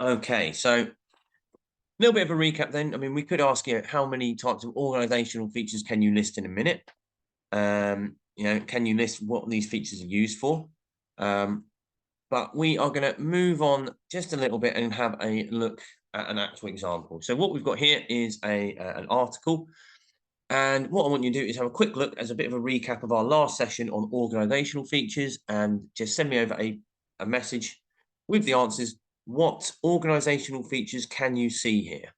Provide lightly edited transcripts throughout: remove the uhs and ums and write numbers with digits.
Okay, so a little bit of a recap then. I mean, we could ask you how many types of organizational features can you list in a minute? Can you list what these features are used for? But we are going to move on just a little bit and have a look at an actual example. So what we've got here is an article. And what I want you to do is have a quick look as a bit of a recap of our last session on organizational features and just send me over a message with the answers. What organizational features can you see here?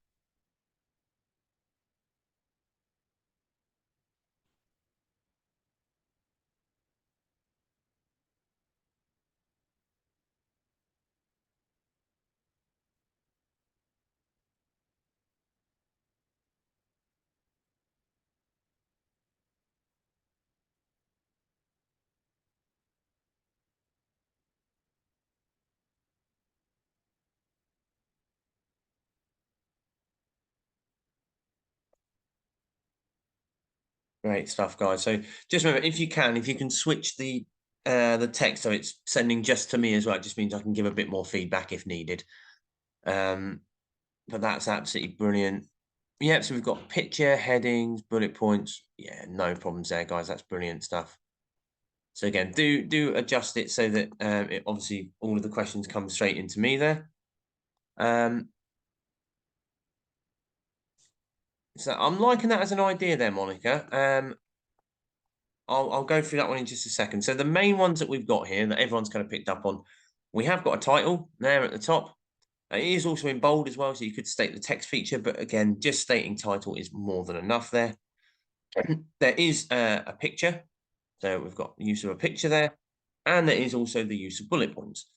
Great stuff, guys. So just remember, if you can switch the text so it's sending just to me as well, it just means I can give a bit more feedback if needed. Um, but that's absolutely brilliant. Yeah, so we've got picture, headings, bullet points. Yeah, no problems there, guys. That's brilliant stuff. So again, do adjust it so that it obviously all of the questions come straight into me there. Um, so I'm liking that as an idea there, Monica. I'll go through that one in just a second. So the main ones that we've got here that everyone's kind of picked up on, we have got a title there at the top. It is also in bold as well, so you could state the text feature, but again, just stating title is more than enough there. There is a picture, so we've got the use of a picture there, and there is also the use of bullet points.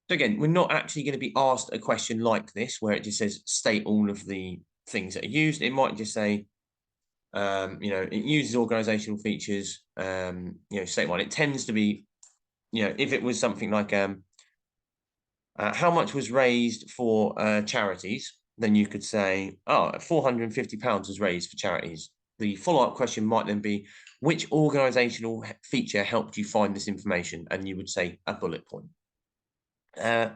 So again, we're not actually going to be asked a question like this, where it just says state all of the things that are used. It might just say, it uses organizational features, state one. It tends to be, if it was something like how much was raised for charities, then you could say, oh, £450 was raised for charities. The follow-up question might then be, which organizational feature helped you find this information? And you would say a bullet point. So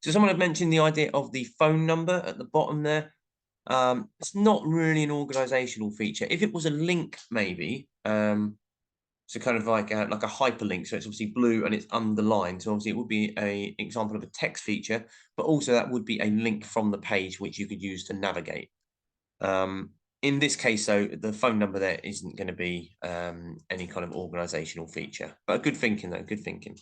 someone had mentioned the idea of the phone number at the bottom there. It's not really an organizational feature. If it was a link, maybe, so kind of like a hyperlink. So it's obviously blue and it's underlined. So obviously it would be an example of a text feature, but also that would be a link from the page which you could use to navigate. In this case, though, the phone number there isn't going to be any kind of organizational feature. But good thinking, though. Good thinking.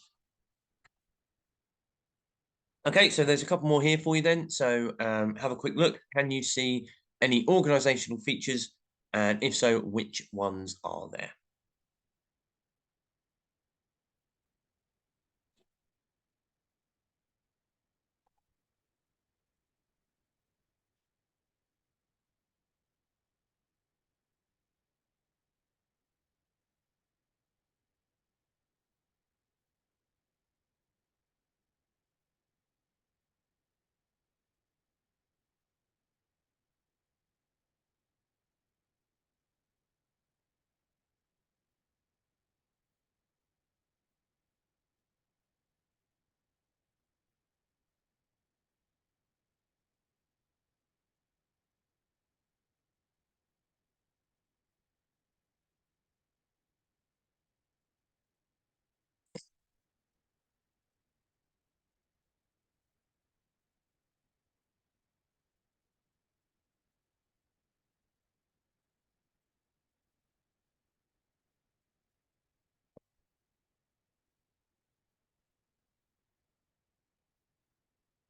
Okay, so there's a couple more here for you then. So have a quick look. Can you see any organizational features? And if so, which ones are there?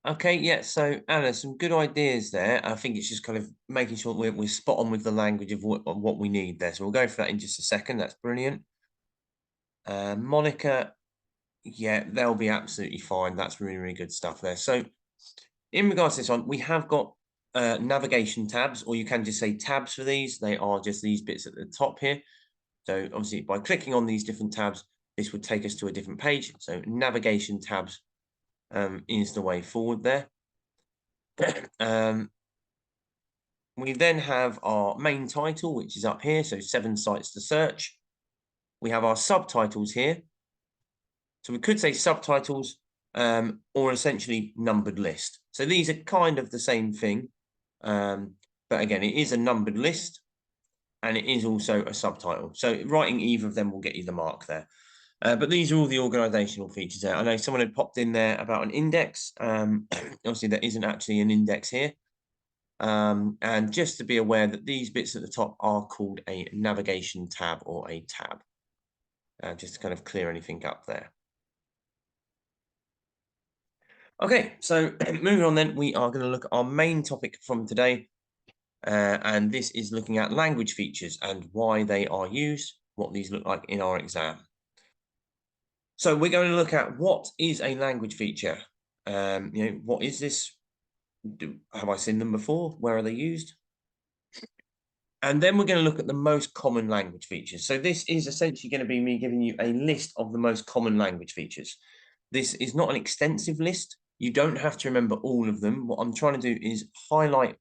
Okay, yeah. So Anna, some good ideas there. I think it's just kind of making sure we're spot on with the language of what we need there. So we'll go for that in just a second. That's brilliant. Monica, yeah, they'll be absolutely fine. That's really, really good stuff there. So in regards to this one, we have got navigation tabs, or you can just say tabs for these. They are just these bits at the top here. So obviously by clicking on these different tabs, this would take us to a different page. So navigation tabs is the way forward there. We then have our main title, which is up here. So 7 sites to search. We have our subtitles here. So we could say subtitles or essentially numbered list. So these are kind of the same thing, but again, it is a numbered list and it is also a subtitle. So writing either of them will get you the mark there. But these are all the organizational features there. I know someone had popped in there about an index. Obviously, there isn't actually an index here. And just to be aware that these bits at the top are called a navigation tab or a tab, just to kind of clear anything up there. Okay, so moving on then, we are going to look at our main topic from today. And this is looking at language features and why they are used, what these look like in our exam. So we're going to look at what is a language feature. What is this? Have I seen them before? Where are they used? And then we're going to look at the most common language features. So this is essentially going to be me giving you a list of the most common language features. This is not an extensive list. You don't have to remember all of them. What I'm trying to do is highlight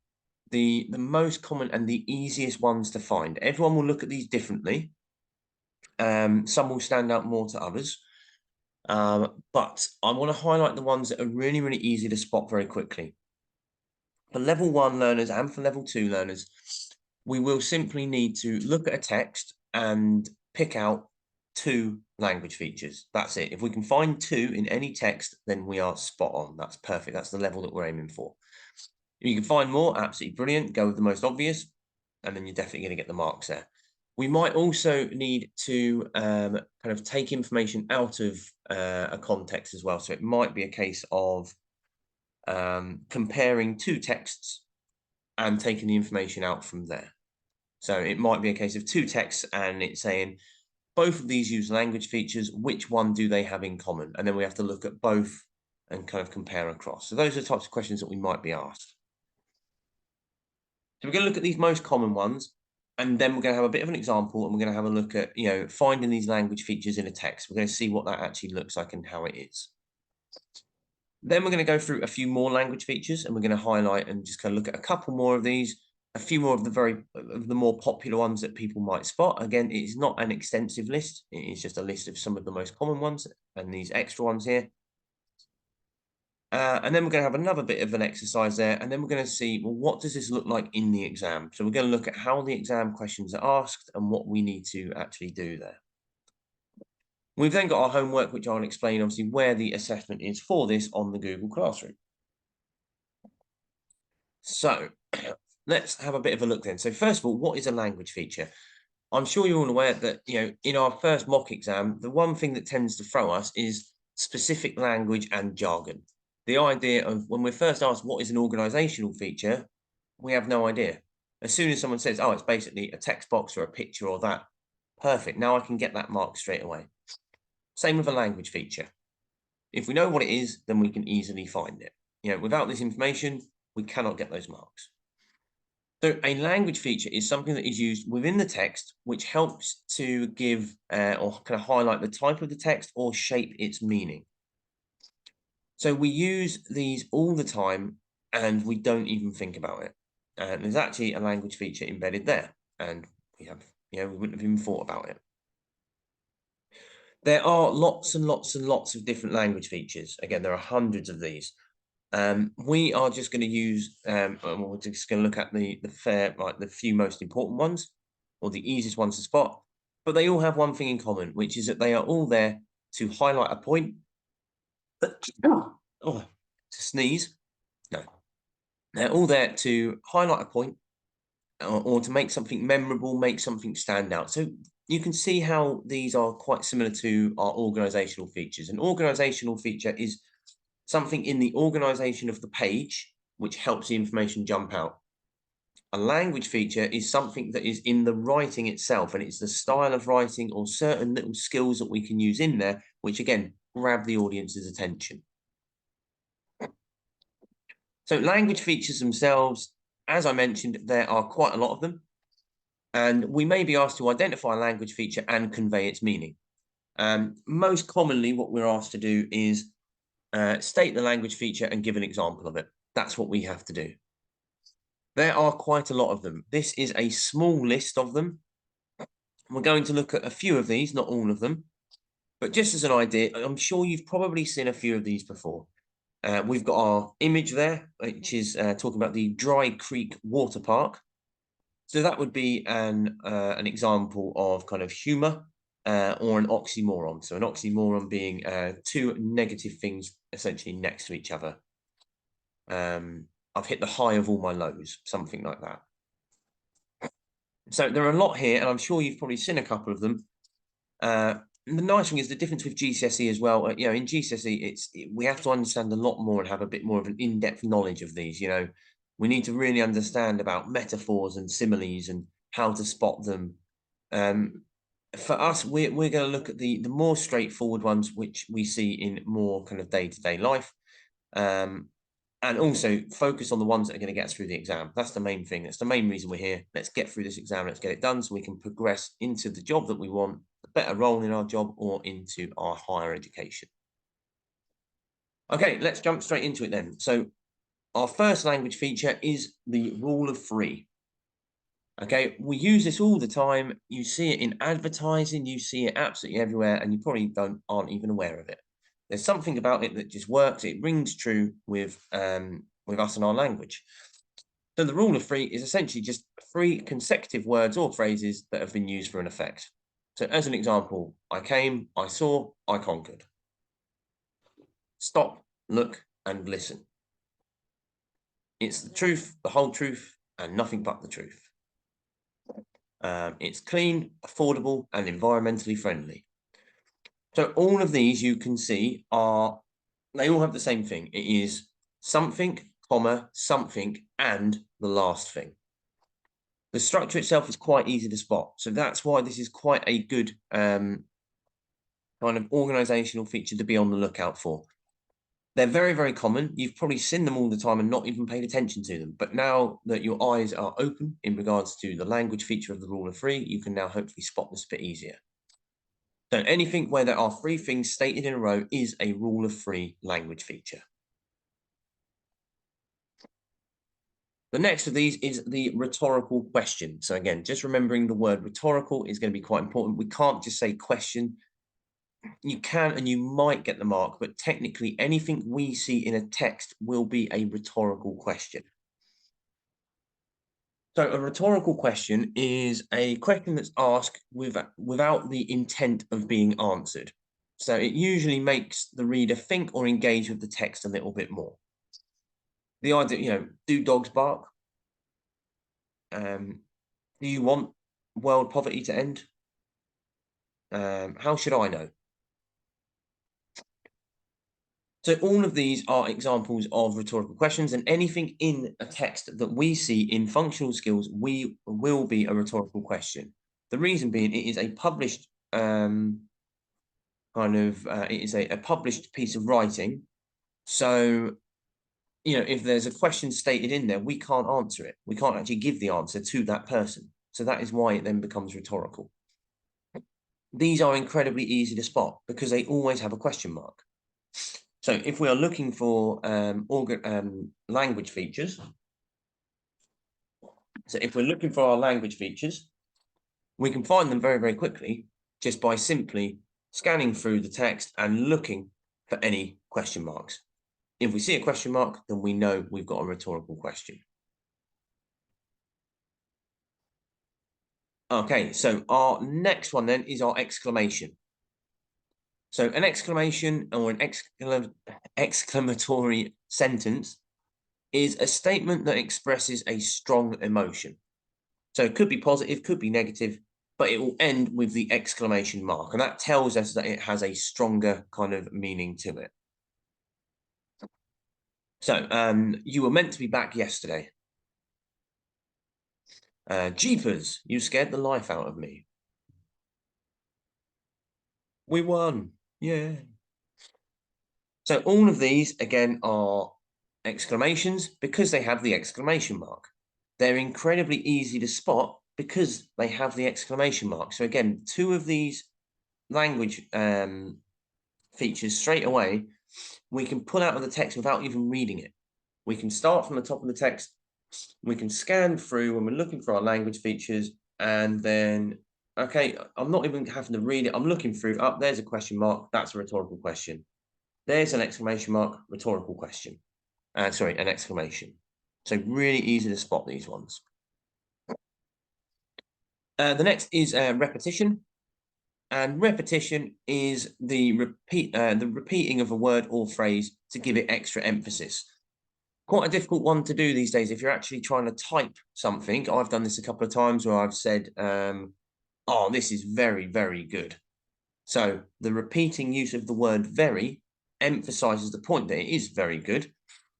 the most common and the easiest ones to find. Everyone will look at these differently. Some will stand out more to others. But I want to highlight the ones that are really, really easy to spot very quickly. For level 1 learners and for level 2 learners, we will simply need to look at a text and pick out 2 language features. That's it. If we can find 2 in any text, then we are spot on. That's perfect. That's the level that we're aiming for. If you can find more, absolutely brilliant. Go with the most obvious, and then you're definitely going to get the marks there. We might also need to kind of take information out of a context as well. So it might be a case of comparing 2 texts and taking the information out from there. So it might be a case of 2 texts and it's saying, both of these use language features, which one do they have in common? And then we have to look at both and kind of compare across. So those are the types of questions that we might be asked. So we're going to look at these most common ones, and then we're going to have a bit of an example, and we're going to have a look at, finding these language features in a text. We're going to see what that actually looks like and how it is. Then we're going to go through a few more language features, and we're going to highlight and just kind of look at a couple more of these, a few more of the more popular ones that people might spot. Again, it's not an extensive list. It is just a list of some of the most common ones and these extra ones here. And then we're going to have another bit of an exercise there, and then we're going to see, well, what does this look like in the exam? So we're going to look at how the exam questions are asked and what we need to actually do there. We've then got our homework, which I'll explain, obviously, where the assessment is for this on the Google Classroom. So let's have a bit of a look then. So first of all, what is a language feature? I'm sure you're all aware that, in our first mock exam, the one thing that tends to throw us is specific language and jargon. The idea of when we're first asked what is an organizational feature, we have no idea. As soon as someone says, oh, it's basically a text box or a picture or that, perfect. Now I can get that mark straight away. Same with a language feature. If we know what it is, then we can easily find it. Without this information, we cannot get those marks. So a language feature is something that is used within the text, which helps to give or kind of highlight the type of the text or shape its meaning. So we use these all the time and we don't even think about it. And there's actually a language feature embedded there. And we have, we wouldn't have even thought about it. There are lots and lots and lots of different language features. Again, there are hundreds of these. We are just going to use, we're just going to look at the few most important ones, or the easiest ones to spot. But they all have one thing in common, which is that they are all there to highlight a point. To sneeze. No. They're all there to highlight a point or to make something memorable, make something stand out. So you can see how these are quite similar to our organizational features. An organizational feature is something in the organization of the page, which helps the information jump out. A language feature is something that is in the writing itself, and it's the style of writing or certain little skills that we can use in there, which again, grab the audience's attention. So language features themselves, as I mentioned, there are quite a lot of them. And we may be asked to identify a language feature and convey its meaning. Most commonly, what we're asked to do is state the language feature and give an example of it. That's what we have to do. There are quite a lot of them. This is a small list of them. We're going to look at a few of these, not all of them. But just as an idea, I'm sure you've probably seen a few of these before. We've got our image there, which is talking about the Dry Creek Water Park. So that would be an example of kind of humor or an oxymoron. So an oxymoron being two negative things essentially next to each other. I've hit the high of all my lows, something like that. So there are a lot here, and I'm sure you've probably seen a couple of them. The nice thing is the difference with GCSE as well. You know, in GCSE, we have to understand a lot more and have a bit more of an in-depth knowledge of these. You know, we need to really understand about metaphors and similes and how to spot them. For us, we're going to look at the more straightforward ones, which we see in more kind of day-to-day life, and also focus on the ones that are going to get us through the exam. That's the main thing. That's the main reason we're here. Let's get through this exam. Let's get it done so we can progress into the job that we want, a better role in our job, or into our higher education. Okay, let's jump straight into it then. So our first language feature is the rule of three. Okay, we use this all the time. You see it in advertising, you see it absolutely everywhere, and you probably aren't even aware of it. There's something about it that just works. It rings true with us and our language. So the rule of three is essentially just three consecutive words or phrases that have been used for an effect. So as an example, I came, I saw, I conquered. Stop, look, and listen. It's the truth, the whole truth, and nothing but the truth. It's clean, affordable, and environmentally friendly. So all of these you can see they all have the same thing. It is something, comma, something, and the last thing. The structure itself is quite easy to spot. So that's why this is quite a good kind of organizational feature to be on the lookout for. They're very, very common. You've probably seen them all the time and not even paid attention to them. But now that your eyes are open in regards to the language feature of the rule of three, you can now hopefully spot this a bit easier. So anything where there are three things stated in a row is a rule of three language feature. The next of these is the rhetorical question. So again, just remembering the word rhetorical is going to be quite important. We can't just say question. You can and you might get the mark, but technically anything we see in a text will be a rhetorical question. So a rhetorical question is a question that's asked without the intent of being answered. So it usually makes the reader think or engage with the text a little bit more. The idea, you know, do dogs bark? Do you want world poverty to end? How should I know? So all of these are examples of rhetorical questions, and anything in a text that we see in functional skills will be a rhetorical question. The reason being, it is a published it is a published piece of writing. So, you know, if there's a question stated in there, we can't answer it. We can't actually give the answer to that person. So that is why it then becomes rhetorical. These are incredibly easy to spot because they always have a question mark. So if we are looking for language features, so if we're looking for our language features, we can find them very, very quickly just by simply scanning through the text and looking for any question marks. If we see a question mark, then we know we've got a rhetorical question. Okay, so our next one then is our exclamation. So an exclamation or an exclamatory sentence is a statement that expresses a strong emotion. So it could be positive, could be negative, but it will end with the exclamation mark. And that tells us that it has a stronger kind of meaning to it. So you were meant to be back yesterday. Jeepers, you scared the life out of me. We won. Yeah. So all of these, again, are exclamations because they have the exclamation mark. They're incredibly easy to spot because they have the exclamation mark. So again, two of these language features straight away, we can pull out of the text without even reading it. We can start from the top of the text. We can scan through when we're looking for our language features, and then Okay, I'm not even having to read it. I'm looking through. Up there's a question mark. That's a rhetorical question. There's an exclamation mark. Rhetorical question. Sorry, an exclamation. So really easy to spot these ones. The next is repetition. And repetition is the repeating of a word or phrase to give it extra emphasis. Quite a difficult one to do these days if you're actually trying to type something. I've done this a couple of times where I've said, oh, this is very, very good. So the repeating use of the word very emphasizes the point that it is very good.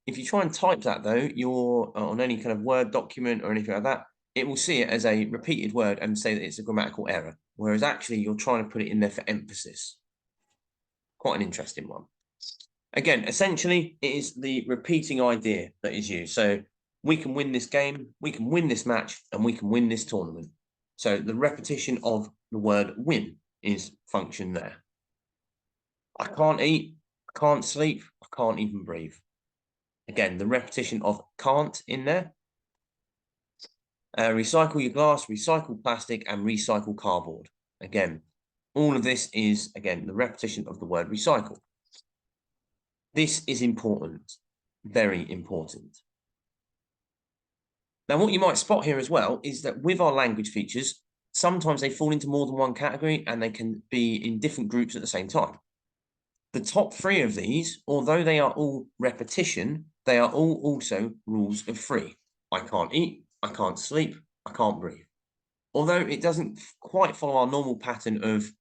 If you try and type that, though, you're on any kind of Word document or anything like that, it will see it as a repeated word and say that it's a grammatical error, whereas actually you're trying to put it in there for emphasis. Quite an interesting one. Again, essentially, it is the repeating idea that is used. So we can win this game, we can win this match, and we can win this tournament. So the repetition of the word win is function there. I can't eat, I can't sleep, I can't even breathe. Again, the repetition of can't in there. Recycle your glass, recycle plastic, and recycle cardboard. Again, all of this is, again, the repetition of the word recycle. This is important, very important. Now, what you might spot here as well is that with our language features, sometimes they fall into more than one category and they can be in different groups at the same time. The top three of these, although they are all repetition, they are all also rules of three. I can't eat, I can't sleep, I can't breathe. Although it doesn't quite follow our normal pattern of,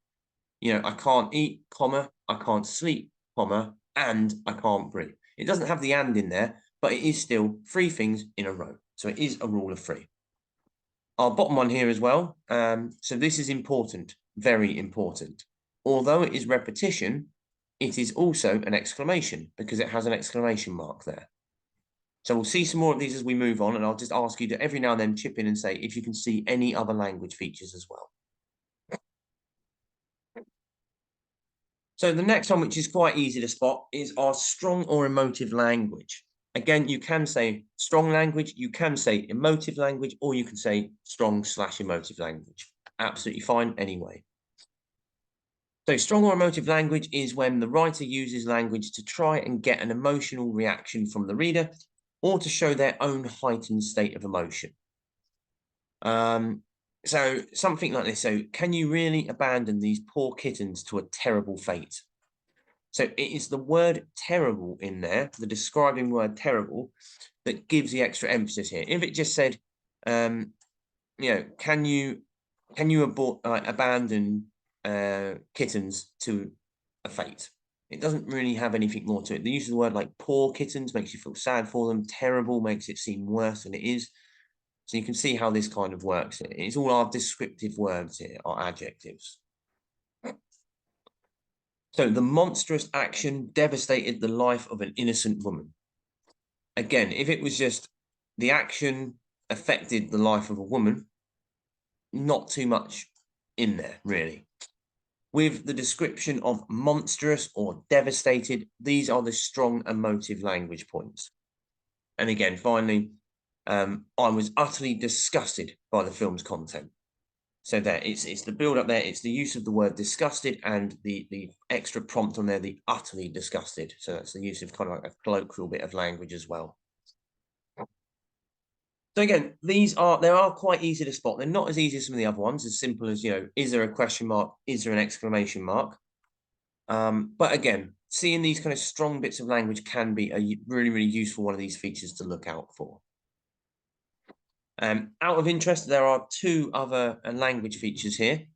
I can't eat, comma, I can't sleep, comma, and I can't breathe. It doesn't have the and in there, but it is still three things in a row. So it is a rule of three. Our bottom one here as well. So this is important, very important. Although it is repetition, it is also an exclamation because it has an exclamation mark there. So we'll see some more of these as we move on, and I'll just ask you to every now and then chip in and say if you can see any other language features as well. So the next one, which is quite easy to spot, is our strong or emotive language. Again, you can say strong language, you can say emotive language, or you can say strong/emotive language. Absolutely fine anyway. So strong or emotive language is when the writer uses language to try and get an emotional reaction from the reader or to show their own heightened state of emotion. So something like this. So can you really abandon these poor kittens to a terrible fate? So it is the word terrible in there, the describing word terrible, that gives the extra emphasis here. If it just said, can you abandon kittens to a fate? It doesn't really have anything more to it. The use of the word like poor kittens makes you feel sad for them. Terrible makes it seem worse than it is. So you can see how this kind of works. It's all our descriptive words here, our adjectives. So the monstrous action devastated the life of an innocent woman. Again, if it was just the action affected the life of a woman, not too much in there, really. With the description of monstrous or devastated, these are the strong emotive language points. And again, finally, I was utterly disgusted by the film's content. So there, it's the build up there, it's the use of the word disgusted and the extra prompt on there, the utterly disgusted. So that's the use of kind of like a colloquial bit of language as well. So again, they are quite easy to spot. They're not as easy as some of the other ones, as simple as, is there a question mark? Is there an exclamation mark? But again, seeing these kind of strong bits of language can be a really, really useful one of these features to look out for. Out of interest, there are two other language features here.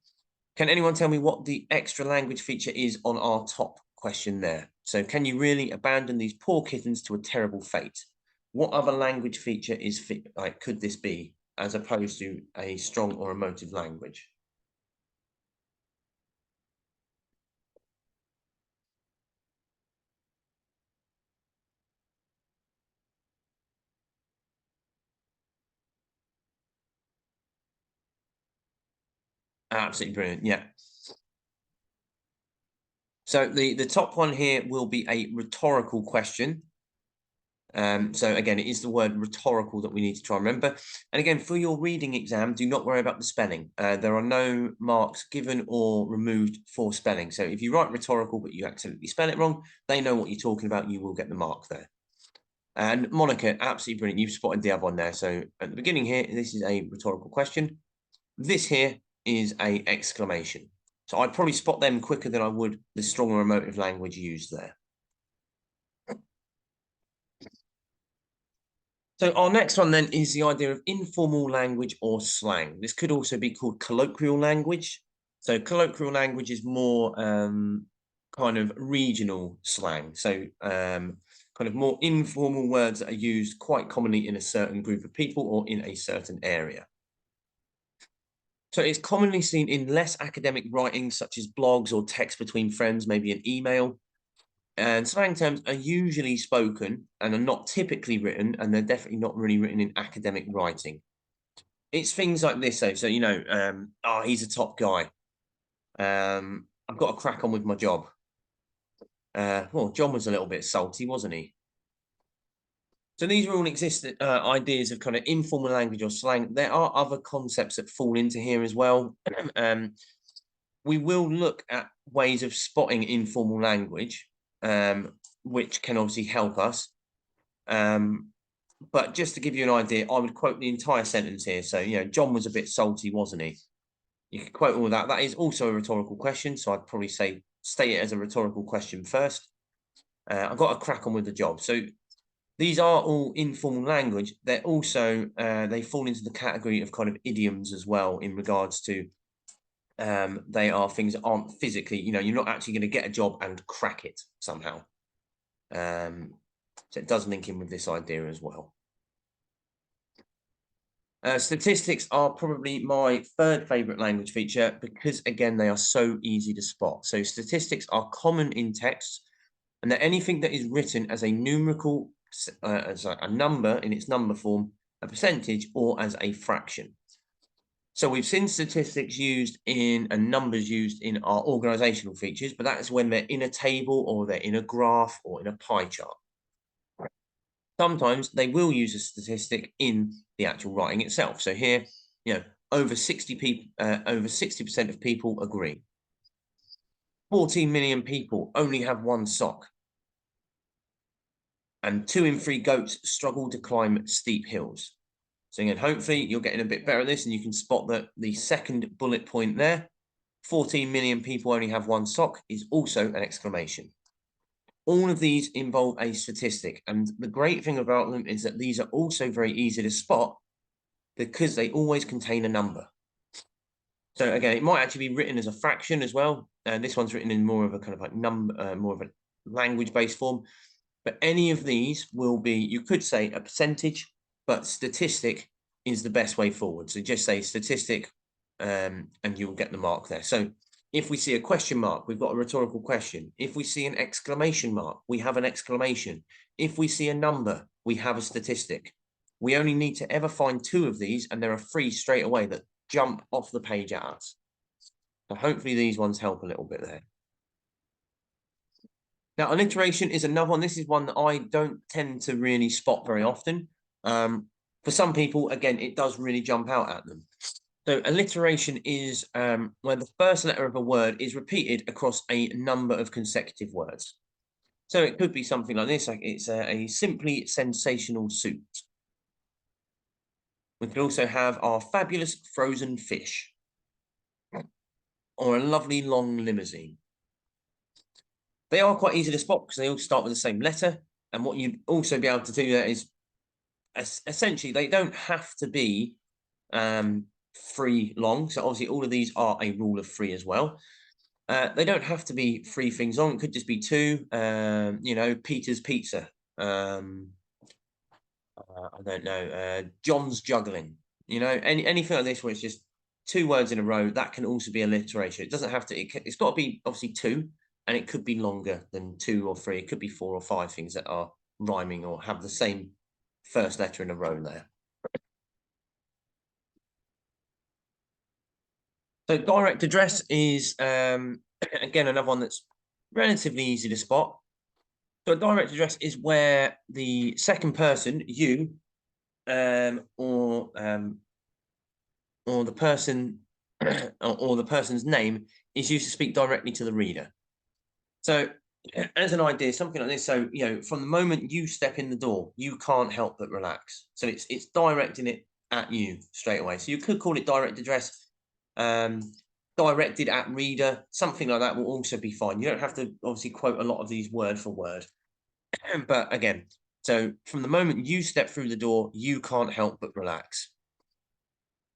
Can anyone tell me what the extra language feature is on our top question there? So can you really abandon these poor kittens to a terrible fate? What other language feature could this be as opposed to a strong or emotive language? Absolutely brilliant. Yeah. So the top one here will be a rhetorical question. So again, it is the word rhetorical that we need to try and remember. And again, for your reading exam, do not worry about the spelling. There are no marks given or removed for spelling. So if you write rhetorical, but you accidentally spell it wrong, they know what you're talking about. You will get the mark there. And Monica, absolutely brilliant. You've spotted the other one there. So at the beginning here, this is a rhetorical question. This here is a exclamation. So I'd probably spot them quicker than I would the stronger emotive language used there. So our next one then is the idea of informal language or slang. This could also be called colloquial language. So colloquial language is more kind of regional slang. So kind of more informal words that are used quite commonly in a certain group of people or in a certain area. So it's commonly seen in less academic writings such as blogs or text between friends, maybe an email. And slang terms are usually spoken and are not typically written, and they're definitely not really written in academic writing. It's things like this, though. So, you know, oh, he's a top guy. I've got to crack on with my job. Well, John was a little bit salty, wasn't he? So these are all existing ideas of kind of informal language or slang. There are other concepts that fall into here as well. We will look at ways of spotting informal language, which can obviously help us. But just to give you an idea, I would quote the entire sentence here. So, you know, John was a bit salty, wasn't he? You could quote all that. That is also a rhetorical question. So I'd probably say state it as a rhetorical question first. I've got to crack on with the job. So these are all informal language. They're also, they fall into the category of kind of idioms as well in regards to they are things that aren't physically, you know, you're not actually going to get a job and crack it somehow. So it does link in with this idea as well. Statistics are probably my third favorite language feature because, again, they are so easy to spot. So statistics are common in text, and they're anything that is written as a numerical, as a number in its number form, a percentage, or as a fraction. So we've seen statistics used in and numbers used in our organizational features, but that is when they're in a table or they're in a graph or in a pie chart. Sometimes they will use a statistic in the actual writing itself. So here, you know, over 60% of people agree. 14 million people only have one sock. And 2 in 3 goats struggle to climb steep hills. So again, hopefully you're getting a bit better at this and you can spot that the second bullet point there, 14 million people only have one sock, is also an exclamation. All of these involve a statistic, and the great thing about them is that these are also very easy to spot because they always contain a number. So again, it might actually be written as a fraction as well. And this one's written in more of a kind of like number, more of a language-based form. But any of these will be, you could say a percentage, but statistic is the best way forward. So just say statistic, and you'll get the mark there. So if we see a question mark, we've got a rhetorical question. If we see an exclamation mark, we have an exclamation. If we see a number, we have a statistic. We only need to ever find 2 of these, and there are 3 straight away that jump off the page at us. So hopefully these ones help a little bit there. Now, alliteration is another one. This is one that I don't tend to really spot very often. For some people, again, it does really jump out at them. So alliteration is where the first letter of a word is repeated across a number of consecutive words. So it could be something like this, like it's a simply sensational suit. We could also have our fabulous frozen fish or a lovely long limousine. They are quite easy to spot because they all start with the same letter. And what you'd also be able to do there is essentially they don't have to be 3 long. So obviously all of these are a rule of 3 as well. They don't have to be 3 things long. It could just be 2. You know, Peter's Pizza. I don't know. John's juggling. You know, anything like this where it's just 2 words in a row. That can also be alliteration. It doesn't have to. It's got to be obviously 2, and it could be longer than 2 or 3. It could be 4 or 5 things that are rhyming or have the same first letter in a row there. So direct address is again another one that's relatively easy to spot. So a direct address is where the second person, you, or the person or the person's name is used to speak directly to the reader. So as an idea, something like this. So, from the moment you step in the door, you can't help but relax. So it's directing it at you straight away. So you could call it direct address, directed at reader, something like that will also be fine. You don't have to obviously quote a lot of these word for word. But again, so from the moment you step through the door, you can't help but relax.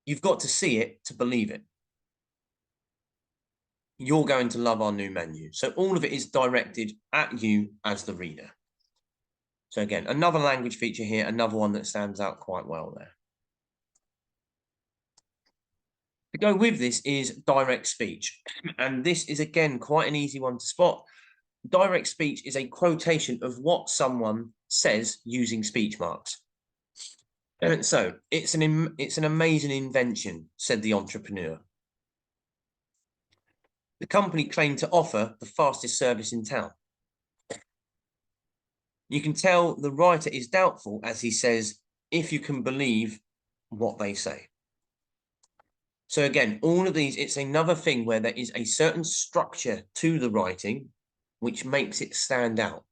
You've got to see it to believe it. You're going to love our new menu. So all of it is directed at you as the reader. So again, another language feature here, another one that stands out quite well there. To go with this is direct speech. And this is, again, quite an easy one to spot. Direct speech is a quotation of what someone says using speech marks. And so it's an amazing invention, said the entrepreneur. The company claimed to offer the fastest service in town. You can tell the writer is doubtful as he says, if you can believe what they say. So again, all of these, it's another thing where there is a certain structure to the writing, which makes it stand out.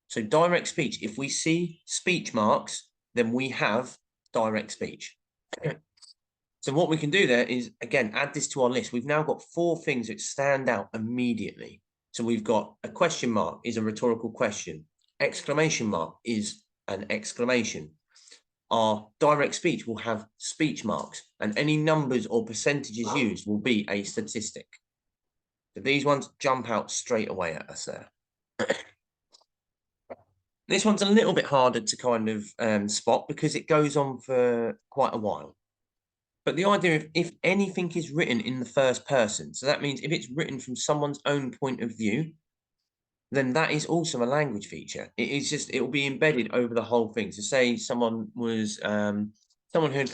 So direct speech, if we see speech marks, then we have direct speech. So what we can do there is, again, add this to our list. We've now got 4 things that stand out immediately. So we've got a question mark is a rhetorical question. Exclamation mark is an exclamation. Our direct speech will have speech marks, and any numbers or percentages used will be a statistic. So these ones jump out straight away at us there. This one's a little bit harder to kind of spot because it goes on for quite a while. But the idea of if anything is written in the first person, so that means if it's written from someone's own point of view, then that is also a language feature. It is just, it will be embedded over the whole thing. So say someone was, someone who'd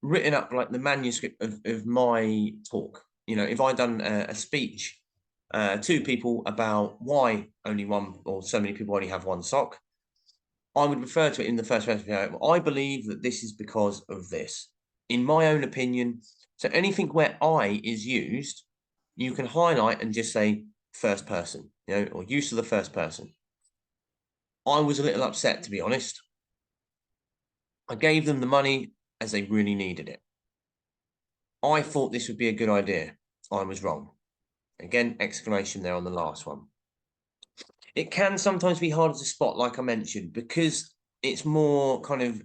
written up like the manuscript of my talk. If I'd done a speech to people about why only one or so many people only have one sock, I would refer to it in the first person. I believe that this is because of this, in my own opinion. So anything where I is used, you can highlight and just say first person, or use of the first person. I was a little upset, to be honest. I gave them the money as they really needed it. I thought this would be a good idea. I was wrong. Again, exclamation there on the last one. It can sometimes be harder to spot, like I mentioned, because it's more kind of,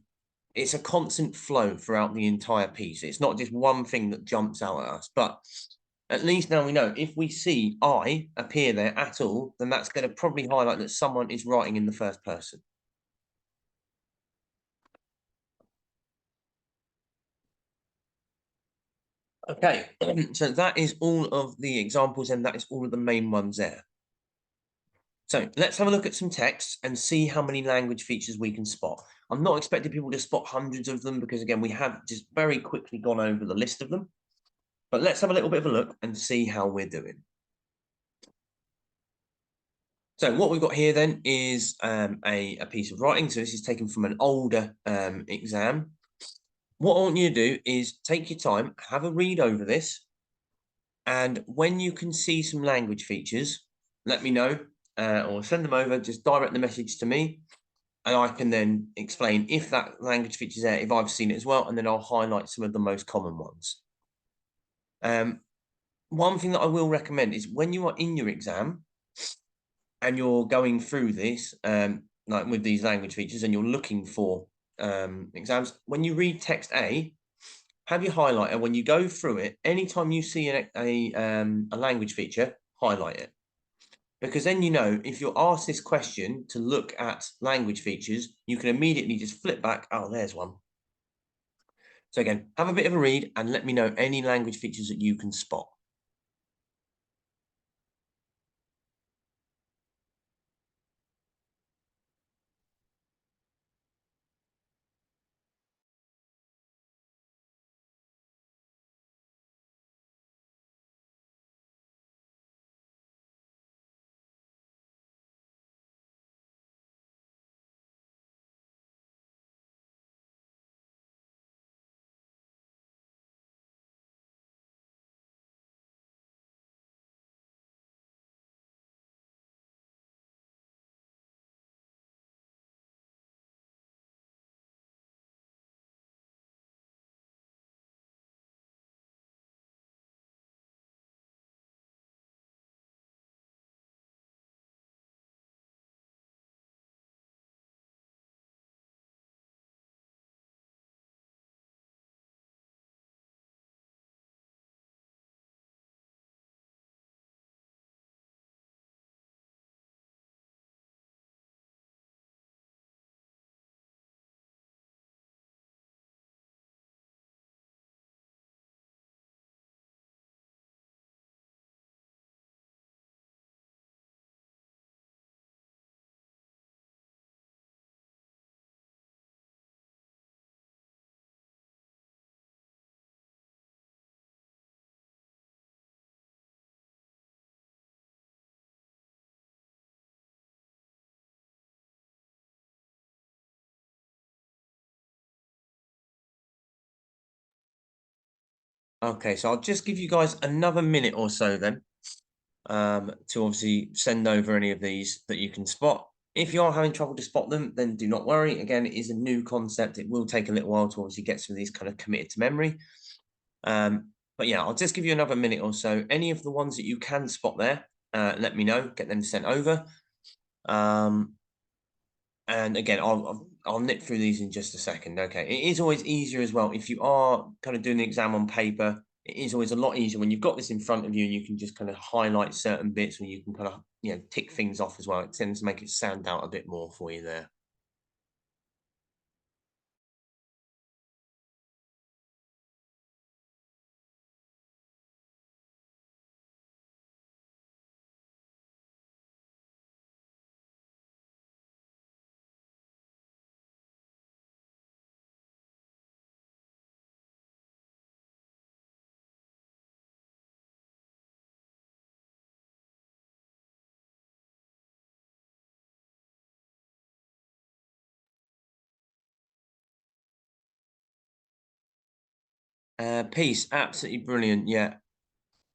it's a constant flow throughout the entire piece. It's not just one thing that jumps out at us, but at least now we know if we see I appear there at all, then that's going to probably highlight that someone is writing in the first person. Okay, so that is all of the examples and that is all of the main ones there. So let's have a look at some text and see how many language features we can spot. I'm not expecting people to spot hundreds of them because, again, we have just very quickly gone over the list of them. But let's have a little bit of a look and see how we're doing. So what we've got here then is a piece of writing. So this is taken from an older exam. What I want you to do is take your time, have a read over this. And when you can see some language features, let me know or send them over, just direct the message to me. And I can then explain if that language feature is there, if I've seen it as well, and then I'll highlight some of the most common ones. One thing that I will recommend is when you are in your exam and you're going through this, like with these language features, and you're looking for exams, when you read text A, have your highlighter. When you go through it, anytime you see a language feature, highlight it. Because then if you're asked this question to look at language features, you can immediately just flip back, oh, there's one. So again, have a bit of a read and let me know any language features that you can spot. Okay, so I'll just give you guys another minute or so then to obviously send over any of these that you can spot. If you are having trouble to spot them, then do not worry. Again, it is a new concept. It will take a little while to obviously get some of these kind of committed to memory. But yeah, I'll just give you another minute or so. Any of the ones that you can spot there, let me know, get them sent over. And again, I'll nip through these in just a second. Okay, it is always easier as well if you are kind of doing the exam on paper. It is always a lot easier when you've got this in front of you and you can just kind of highlight certain bits, or you can kind of tick things off as well. It tends to make it stand out a bit more for you there. Peace, absolutely brilliant. Yeah.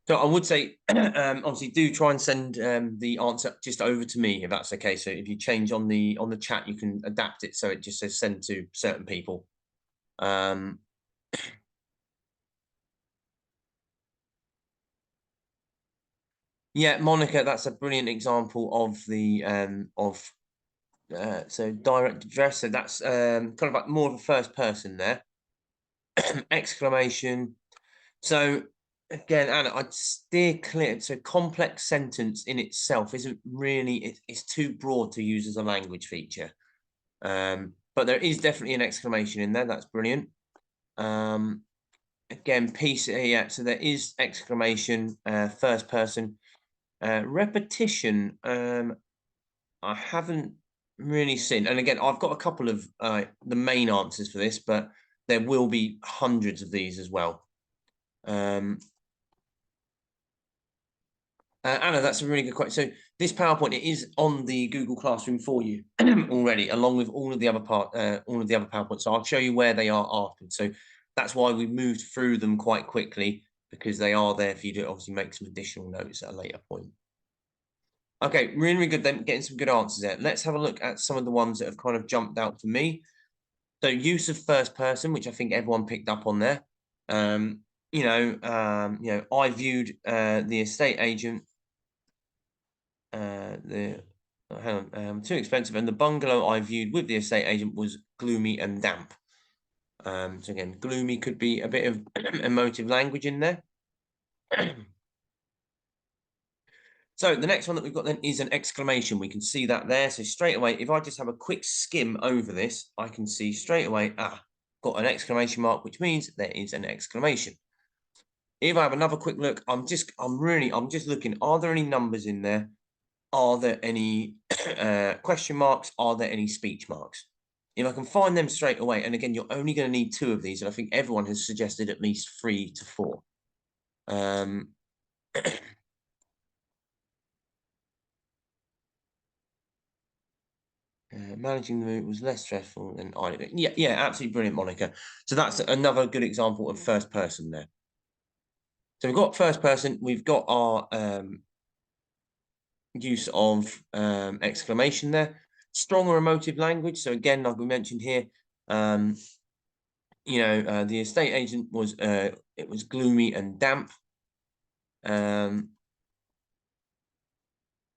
So I would say, obviously, do try and send the answer just over to me if that's okay. So if you change on the chat, you can adapt it so it just says send to certain people. Yeah, Monica, that's a brilliant example of the so direct address. So that's kind of like more of a first person there. Exclamation. So again, Anna, I'd steer clear. So complex sentence in itself isn't really, it's too broad to use as a language feature. But there is definitely an exclamation in there. That's brilliant. Again, piece, yeah, so there is exclamation, first person. Repetition, I haven't really seen. And again, I've got a couple of the main answers for this, but there will be hundreds of these as well. Anna, that's a really good question. So this PowerPoint, it is on the Google Classroom for you already, along with all of the other PowerPoints. So I'll show you where they are after. So that's why we moved through them quite quickly, because they are there for you to obviously make some additional notes at a later point. Okay, really, really good then, getting some good answers there. Let's have a look at some of the ones that have kind of jumped out for me. So use of first person, which I think everyone picked up on there. I viewed the estate agent, too expensive, and the bungalow I viewed with the estate agent was gloomy and damp. So again, gloomy could be a bit of emotive language in there. So the next one that we've got then is an exclamation. We can see that there. So straight away, if I just have a quick skim over this, I can see straight away, got an exclamation mark, which means there is an exclamation. If I have another quick look, I'm just looking, are there any numbers in there? Are there any question marks? Are there any speech marks? If I can find them straight away, and again, you're only going to need 2 of these, and I think everyone has suggested at least 3 to 4. Managing the mood was less stressful than I did. Yeah, absolutely brilliant, Monica. So that's another good example of first person there. So we've got first person, we've got our use of exclamation there. Strong or emotive language. So again, like we mentioned here, the estate agent was it was gloomy and damp.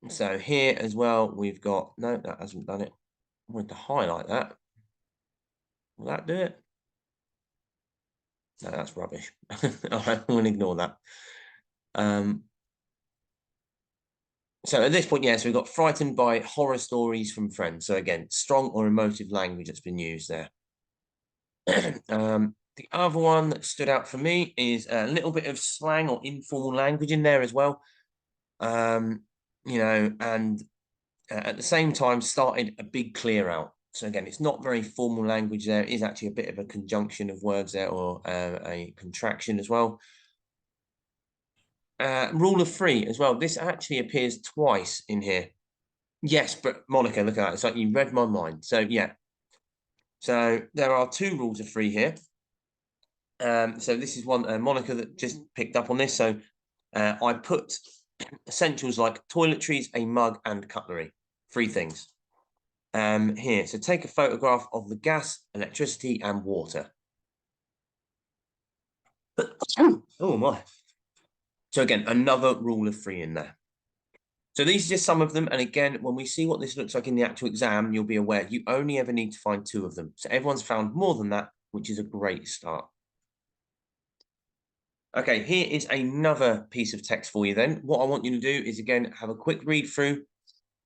So here as well, we've got, no, that hasn't done it. I wanted to highlight that. Will that do it? No, that's rubbish. All right, I'm going to ignore that. So at this point, yes, we've got frightened by horror stories from friends. So again, strong or emotive language that's been used there. The other one that stood out for me is a little bit of slang or informal language in there as well. And at the same time started a big clear out. So again, it's not very formal language there. It is actually a bit of a conjunction of words there, or a contraction as well. Rule of 3 as well. This actually appears twice in here. Yes, but Monica, look at that. It's like you read my mind. So yeah. So there are 2 rules of 3 here. So this is one, Monica that just picked up on this. So I put essentials like toiletries, a mug, and cutlery. 3 things. Here, so take a photograph of the gas, electricity, and water. Oh my. So again, another rule of 3 in there. So these are just some of them. And again, when we see what this looks like in the actual exam, you'll be aware you only ever need to find 2 of them. So everyone's found more than that, which is a great start. Okay, here is another piece of text for you then. What I want you to do is, again, have a quick read through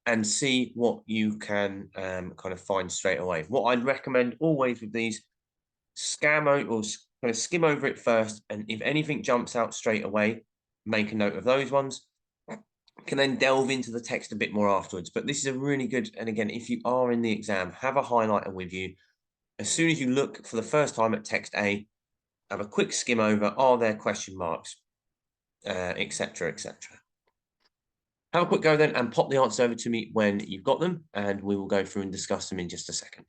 and see what you can kind of find straight away. What I'd recommend always with these, kind of skim over it first, and if anything jumps out straight away, make a note of those ones. You can then delve into the text a bit more afterwards. But this is a really good, and again, if you are in the exam, have a highlighter with you. As soon as you look for the first time at text A, have a quick skim over, are there question marks, etc., etc. Have a quick go then and pop the answers over to me when you've got them, and we will go through and discuss them in just a second.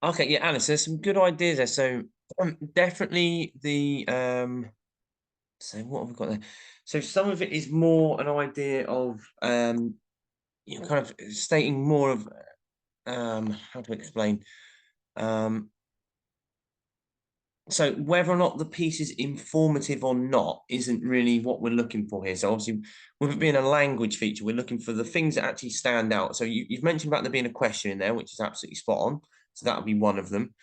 Okay, yeah, Alice, there's some good ideas there. So definitely so what have we got there? So some of it is more an idea of kind of stating more of how to explain. So whether or not the piece is informative or not isn't really what we're looking for here. So obviously, with it being a language feature, we're looking for the things that actually stand out. So you've mentioned about there being a question in there, which is absolutely spot on. So that would be one of them.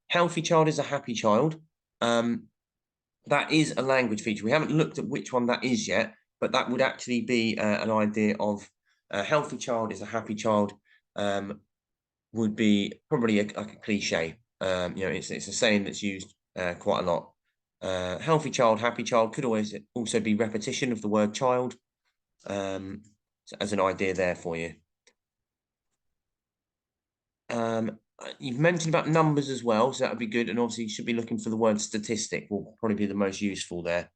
Healthy child is a happy child. That is a language feature. We haven't looked at which one that is yet, but that would actually be an idea of a healthy child is a happy child. Would be probably like a cliche. It's a saying that's used quite a lot. Healthy child, happy child could always also be repetition of the word child, so as an idea there for you. You've mentioned about numbers as well, so that would be good. And obviously you should be looking for the word statistic, will probably be the most useful there.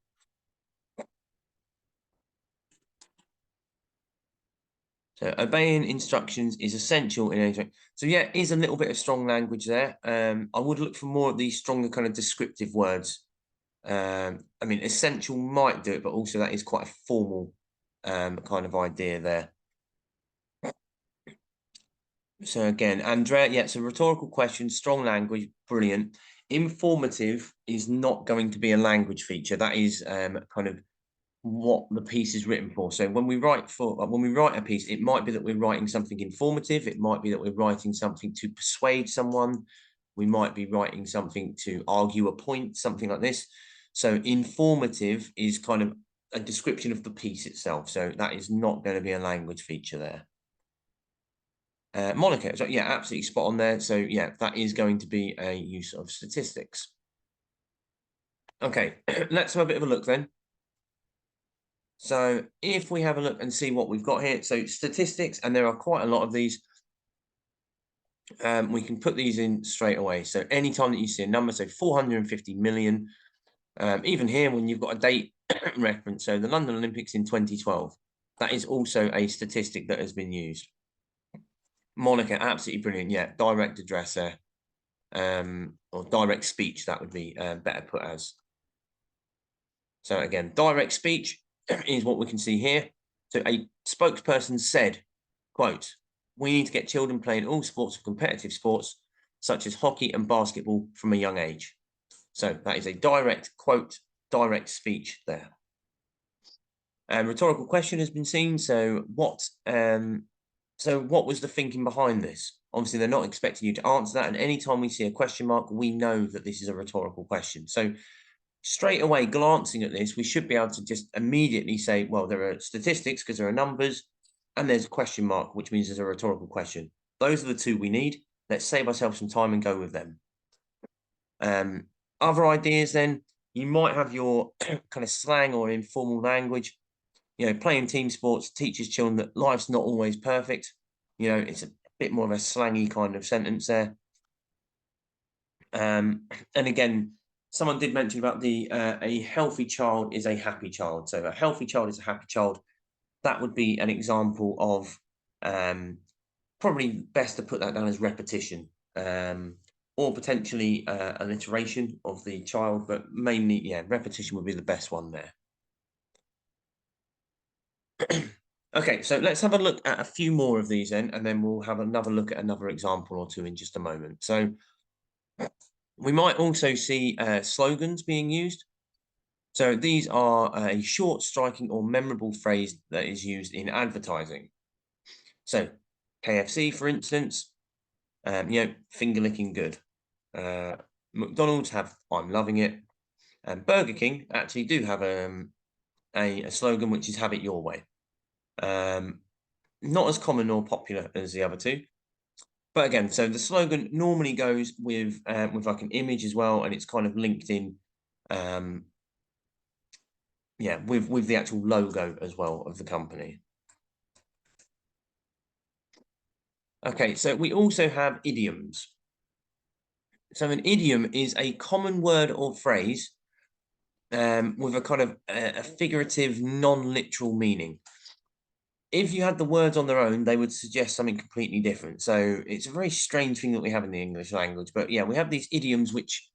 So obeying instructions is essential in anything. So yeah, is a little bit of strong language there. I would look for more of these stronger kind of descriptive words. I mean, essential might do it, but also that is quite a formal kind of idea there. So again, Andrea, yeah, it's a rhetorical question, strong language, brilliant. Informative is not going to be a language feature. That is kind of what the piece is written for. So when we write a piece, it might be that we're writing something informative. It might be that we're writing something to persuade someone. We might be writing something to argue a point, something like this. So informative is kind of a description of the piece itself. So that is not going to be a language feature there. Monica, so yeah, absolutely spot on there. So yeah, that is going to be a use of statistics. Okay, let's have a bit of a look then. So if we have a look and see what we've got here, so statistics, and there are quite a lot of these, we can put these in straight away. So anytime that you see a number, so 450 million, even here when you've got a date reference, so the London Olympics in 2012, that is also a statistic that has been used. Monica, absolutely brilliant. Yeah, direct address there, or direct speech, that would be better put as. So again, direct speech is what we can see here. So a spokesperson said, quote, "We need to get children playing all sorts of competitive sports, such as hockey and basketball from a young age." So that is a direct quote, direct speech there. Rhetorical question has been seen. So what was the thinking behind this? Obviously, they're not expecting you to answer that. And anytime we see a question mark, we know that this is a rhetorical question. So straight away, glancing at this, we should be able to just immediately say, well, there are statistics because there are numbers, and there's a question mark, which means there's a rhetorical question. Those are the two we need. Let's save ourselves some time and go with them. Other ideas then, you might have your kind of slang or informal language. You know, playing team sports teaches children that life's not always perfect. You know, it's a bit more of a slangy kind of sentence there. And again, someone did mention about the a healthy child is a happy child. So a healthy child is a happy child. That would be an example of probably best to put that down as repetition, or potentially alliteration of the child, but mainly, yeah, repetition would be the best one there. Okay, so let's have a look at a few more of these then, and then we'll have another look at another example or two in just a moment. So we might also see slogans being used. So these are a short, striking, or memorable phrase that is used in advertising. So KFC, for instance, you know, finger licking good. McDonald's have "I'm loving it," and Burger King actually do have a slogan which is "Have it your way." Not as common or popular as the other two, but again, so the slogan normally goes with like an image as well, and it's kind of linked in, yeah, with the actual logo as well of the company. Okay, so we also have idioms. So an idiom is a common word or phrase with a kind of a figurative, non-literal meaning. If you had the words on their own, they would suggest something completely different. So it's a very strange thing that we have in the English language. But yeah, we have these idioms, which,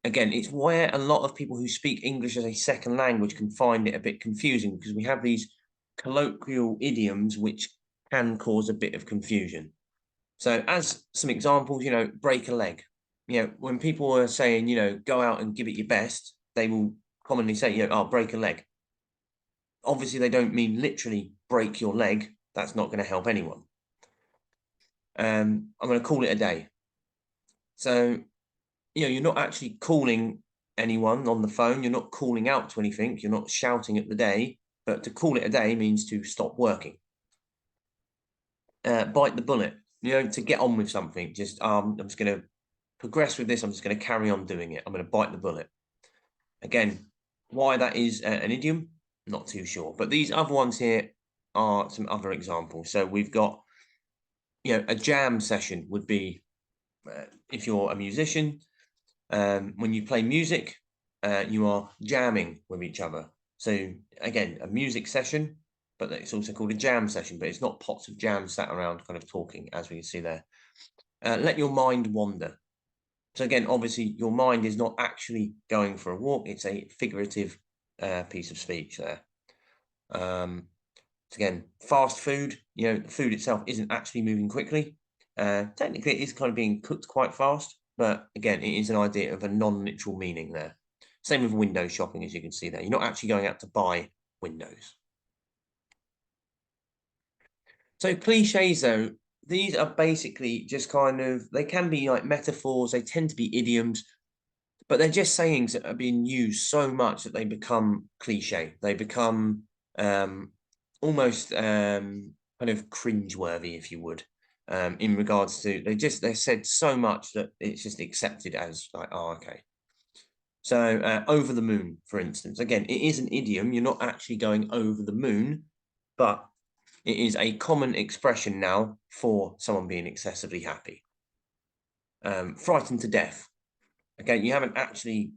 again, it's where a lot of people who speak English as a second language can find it a bit confusing, because we have these colloquial idioms which can cause a bit of confusion. So as some examples, you know, break a leg. You know, when people are saying, you know, go out and give it your best, they will commonly say, you know, "I'll break a leg." Obviously, they don't mean literally break your leg. That's not going to help anyone. I'm going to call it a day. So, you know, you're not actually calling anyone on the phone. You're not calling out to anything. You're not shouting at the day. But to call it a day means to stop working. Bite the bullet. You know, to get on with something. Just I'm just going to progress with this. I'm just going to carry on doing it. I'm going to bite the bullet. Again, why that is an idiom, not too sure. But these other ones here are some other examples. So we've got, you know, a jam session would be if you're a musician, when you play music, you are jamming with each other. So again, a music session, but it's also called a jam session, but it's not pots of jam sat around kind of talking, as we can see there. Let your mind wander. So again, obviously, your mind is not actually going for a walk. It's a figurative piece of speech there. So again, fast food, the food itself isn't actually moving quickly. Technically, it is kind of being cooked quite fast, but again, it is an idea of a non-literal meaning there. Same with window shopping, as you can see there. You're not actually going out to buy windows. So cliches, though, these are basically just kind of, they can be like metaphors, they tend to be idioms, but they're just sayings that are being used so much that they become cliche. They become almost kind of cringeworthy, if you would, in regards to, they're said so much that it's just accepted as like, oh, okay. So over the moon, for instance, again, it is an idiom. You're not actually going over the moon, but it is a common expression now for someone being excessively happy. Frightened to death. Okay, you haven't actually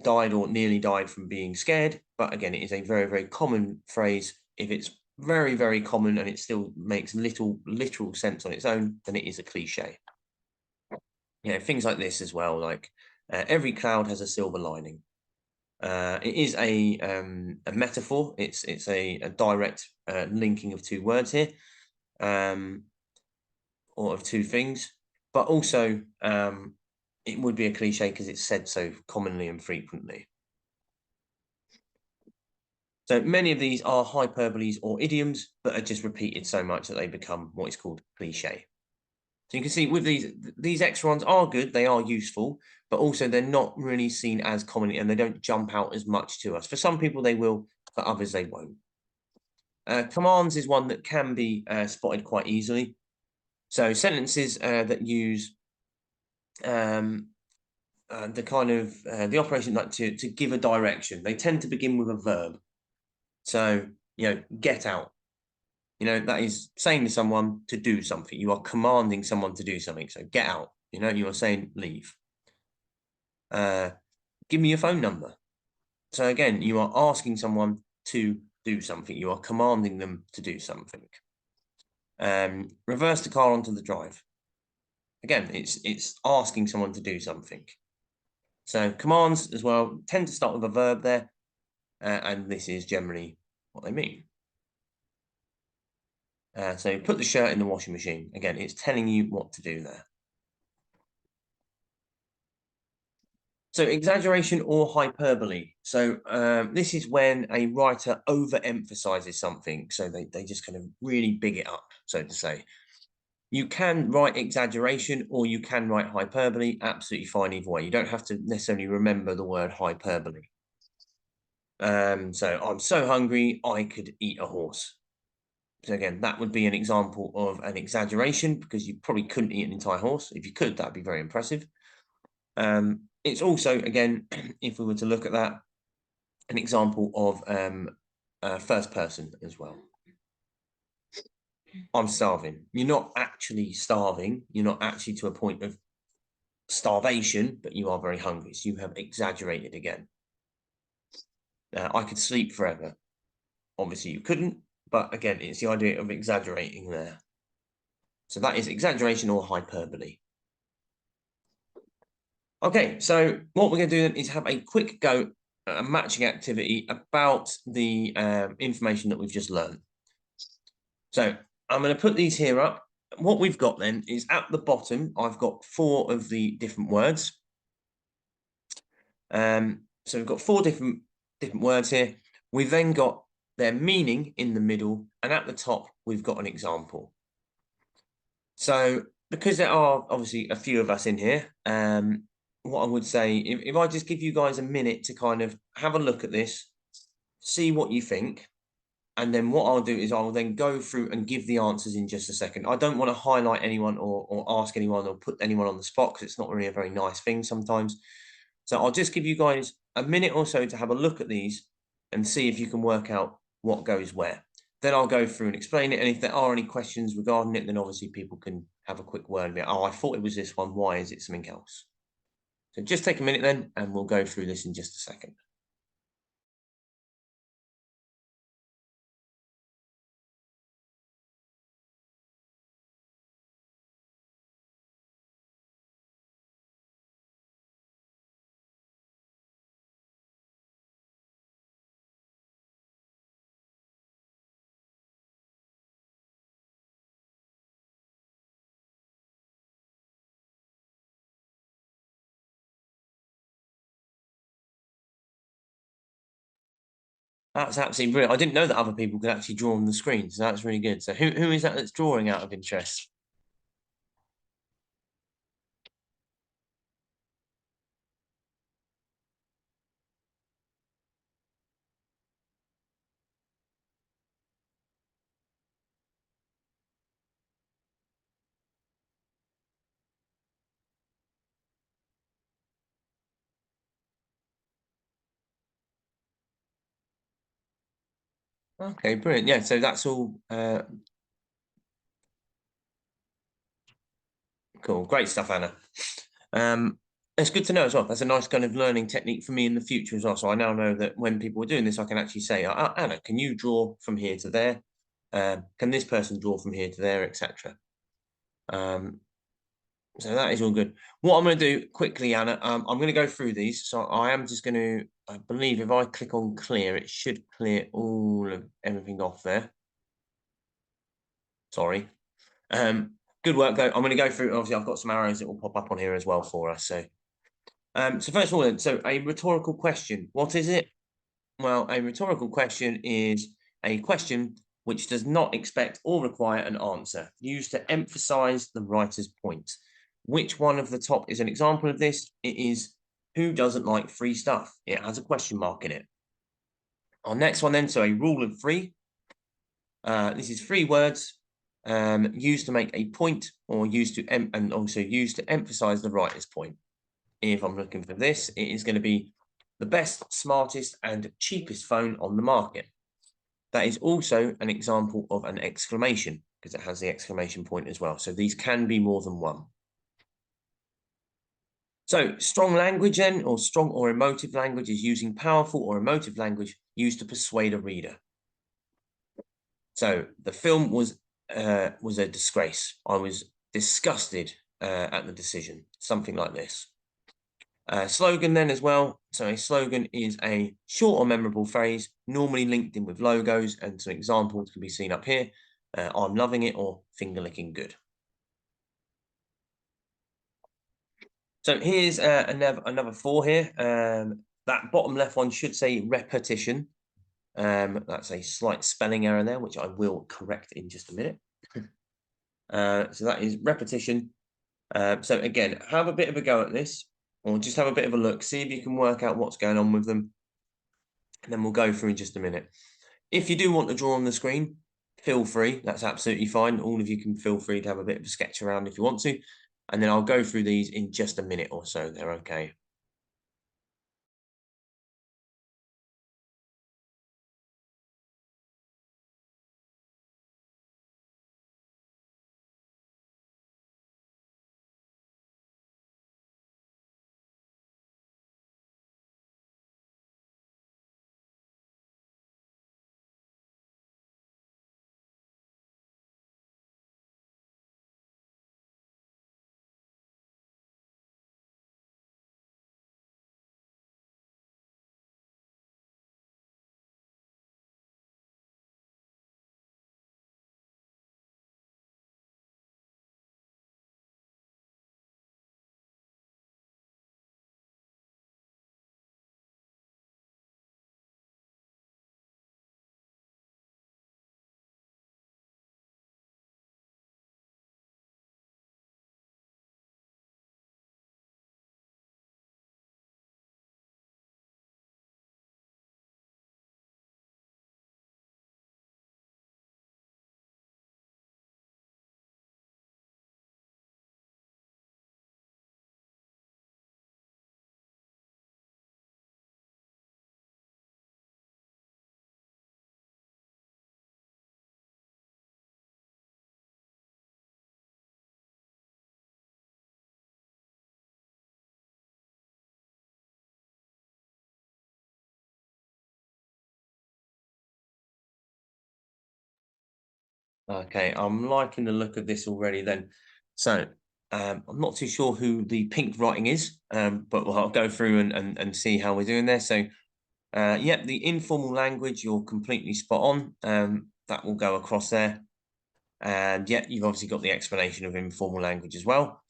died or nearly died from being scared, but again, it is a very, very common phrase. If it's very, very common and it still makes little literal sense on its own, then it is a cliche. Things like this as well, like every cloud has a silver lining. It is a metaphor. It's a direct linking of two words here, or of two things, but also it would be a cliche because it's said so commonly and frequently. So many of these are hyperboles or idioms, but are just repeated so much that they become what is called cliche. So you can see with these extra ones are good, they are useful, but also they're not really seen as common and they don't jump out as much to us. For some people they will, for others they won't. Commands is one that can be spotted quite easily. So sentences that use the kind of the operation like to give a direction, they tend to begin with a verb. So, get out. That is saying to someone to do something. You are commanding someone to do something. So get out. You are saying leave. Give me your phone number. So again, you are asking someone to do something. You are commanding them to do something. Reverse the car onto the drive. Again, it's asking someone to do something. So commands as well tend to start with a verb there, and this is generally what they mean. So put the shirt in the washing machine. Again, it's telling you what to do there. So exaggeration or hyperbole. So this is when a writer overemphasizes something. So they just kind of really big it up, so to say. You can write exaggeration or you can write hyperbole. Absolutely fine either way. You don't have to necessarily remember the word hyperbole. So I'm so hungry, I could eat a horse. So again, that would be an example of an exaggeration because you probably couldn't eat an entire horse. If you could, that'd be very impressive. It's also, again, if we were to look at that, an example of first person as well. I'm starving. You're not actually starving. You're not actually to a point of starvation, but you are very hungry. So you have exaggerated again. I could sleep forever. Obviously, you couldn't. But again, it's the idea of exaggerating there. So that is exaggeration or hyperbole. Okay, so what we're going to do then is have a quick go at a matching activity about the information that we've just learned. So I'm going to put these here up. What we've got then is at the bottom, I've got 4 of the different words. So we've got 4 different words here. We've then got their meaning in the middle, and at the top, we've got an example. So because there are obviously a few of us in here, what I would say, if I just give you guys a minute to kind of have a look at this, see what you think, and then what I'll do is I'll then go through and give the answers in just a second. I don't want to highlight anyone or ask anyone or put anyone on the spot because it's not really a very nice thing sometimes. So I'll just give you guys a minute or so to have a look at these and see if you can work out what goes where. Then I'll go through and explain it. And if there are any questions regarding it, then obviously people can have a quick word with it. Oh, I thought it was this one. Why is it something else? So just take a minute then, and we'll go through this in just a second. That's absolutely brilliant. I didn't know that other people could actually draw on the screen, so that's really good. So who is that that's drawing out of interest? Okay, brilliant. Yeah, so that's all cool. Great stuff, Anna. It's good to know as well. That's a nice kind of learning technique for me in the future as well. So I now know that when people are doing this, I can actually say, Anna, can you draw from here to there? Can this person draw from here to there, etc. So that is all good. What I'm going to do quickly, Anna, I'm going to go through these. So I am just going to, I believe if I click on clear, it should clear all of everything off there. Sorry. Good work, though. I'm going to go through, obviously, I've got some arrows that will pop up on here as well for us. So first of all, then, so a rhetorical question. What is it? Well, a rhetorical question is a question which does not expect or require an answer, used to emphasize the writer's point. Which one of the top is an example of this? It is who doesn't like free stuff? It has a question mark in it. Our next one then, so a rule of three. This is three words used to make a point or used to and also used to emphasize the writer's point. If I'm looking for this, it is going to be the best, smartest, and cheapest phone on the market. That is also an example of an exclamation because it has the exclamation point as well. So these can be more than one. So strong language then, or strong or emotive language, is using powerful or emotive language used to persuade a reader. So the film was a disgrace. I was disgusted at the decision, something like this. Slogan then as well. So a slogan is a short or memorable phrase, normally linked in with logos, and some examples can be seen up here. I'm loving it or finger licking good. So here's another four here. That bottom left one should say repetition. That's a slight spelling error there, which I will correct in just a minute. So that is repetition. So again, have a bit of a go at this, or just have a bit of a look, see if you can work out what's going on with them. And then we'll go through in just a minute. If you do want to draw on the screen, feel free. That's absolutely fine. All of you can feel free to have a bit of a sketch around if you want to. And then I'll go through these in just a minute or so. They're okay. Okay, I'm liking the look of this already then. So I'm not too sure who the pink writing is, but I'll go through and see how we're doing there. So yep, the informal language, you're completely spot on. That will go across there. And yeah, you've obviously got the explanation of informal language as well.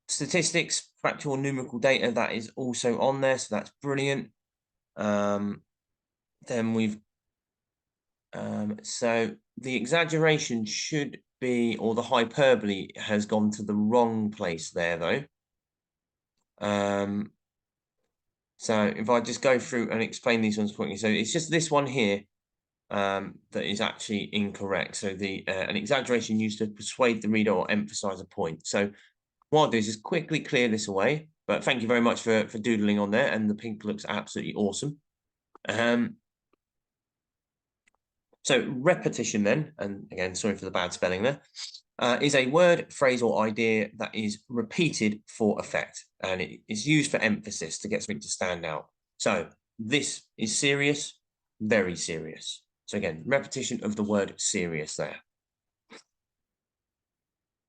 Statistics, factual numerical data, that is also on there, so that's brilliant. Then we've so the exaggeration should be, or the hyperbole has gone to the wrong place there though. So if I just go through and explain these ones quickly, so it's just this one here that is actually incorrect. So the an exaggeration used to persuade the reader or emphasize a point. So what I'll do is just quickly clear this away. But thank you very much for doodling on there, and the pink looks absolutely awesome. So repetition then, and again, sorry for the bad spelling there, is a word, phrase, or idea that is repeated for effect, and it is used for emphasis to get something to stand out. So this is serious, very serious. So again, repetition of the word serious there.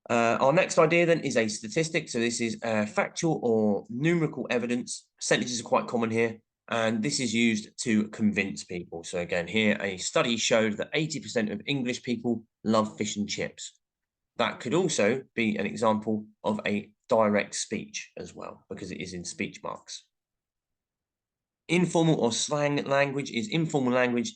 Our next idea then is a statistic. So this is factual or numerical evidence. Percentages are quite common here, and this is used to convince people. So again, here a study showed that 80% of English people love fish and chips. That could also be an example of a direct speech as well, because it is in speech marks. Informal or slang language is informal language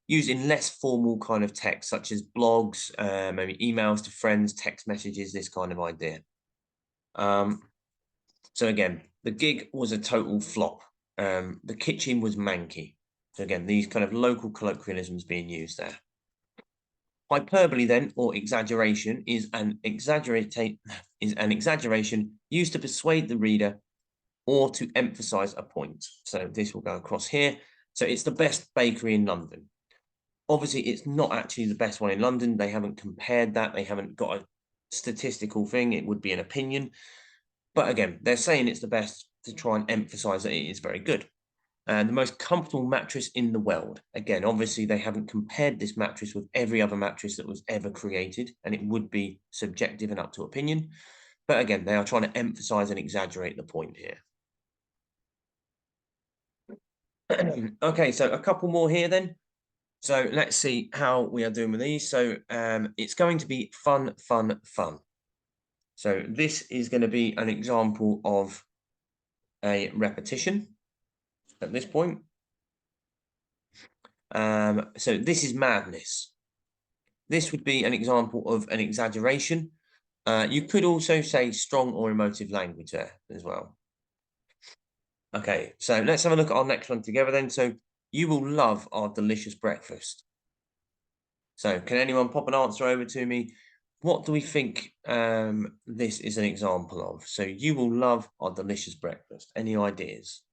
used in less formal kind of text, such as blogs, maybe emails to friends, text messages, this kind of idea. So again, the gig was a total flop. The kitchen was manky. So again, these kind of local colloquialisms being used there. Hyperbole then, or exaggeration, is an exaggeration used to persuade the reader or to emphasize a point. So this will go across here. So it's the best bakery in London. Obviously, it's not actually the best one in London. They haven't compared that. They haven't got a statistical thing. It would be an opinion. But again, they're saying it's the best to try and emphasize that it is very good. And the most comfortable mattress in the world. Again, obviously, they haven't compared this mattress with every other mattress that was ever created, and it would be subjective and up to opinion. But again, they are trying to emphasize and exaggerate the point here. Okay, so a couple more here then. So let's see how we are doing with these. So it's going to be fun, fun, fun. So this is going to be an example of a repetition at this point. So this is madness. This would be an example of an exaggeration. You could also say strong or emotive language there as well. Okay, so let's have a look at our next one together then. So you will love our delicious breakfast. So can anyone pop an answer over to me? What do we think this is an example of? So you will love our delicious breakfast. Any ideas?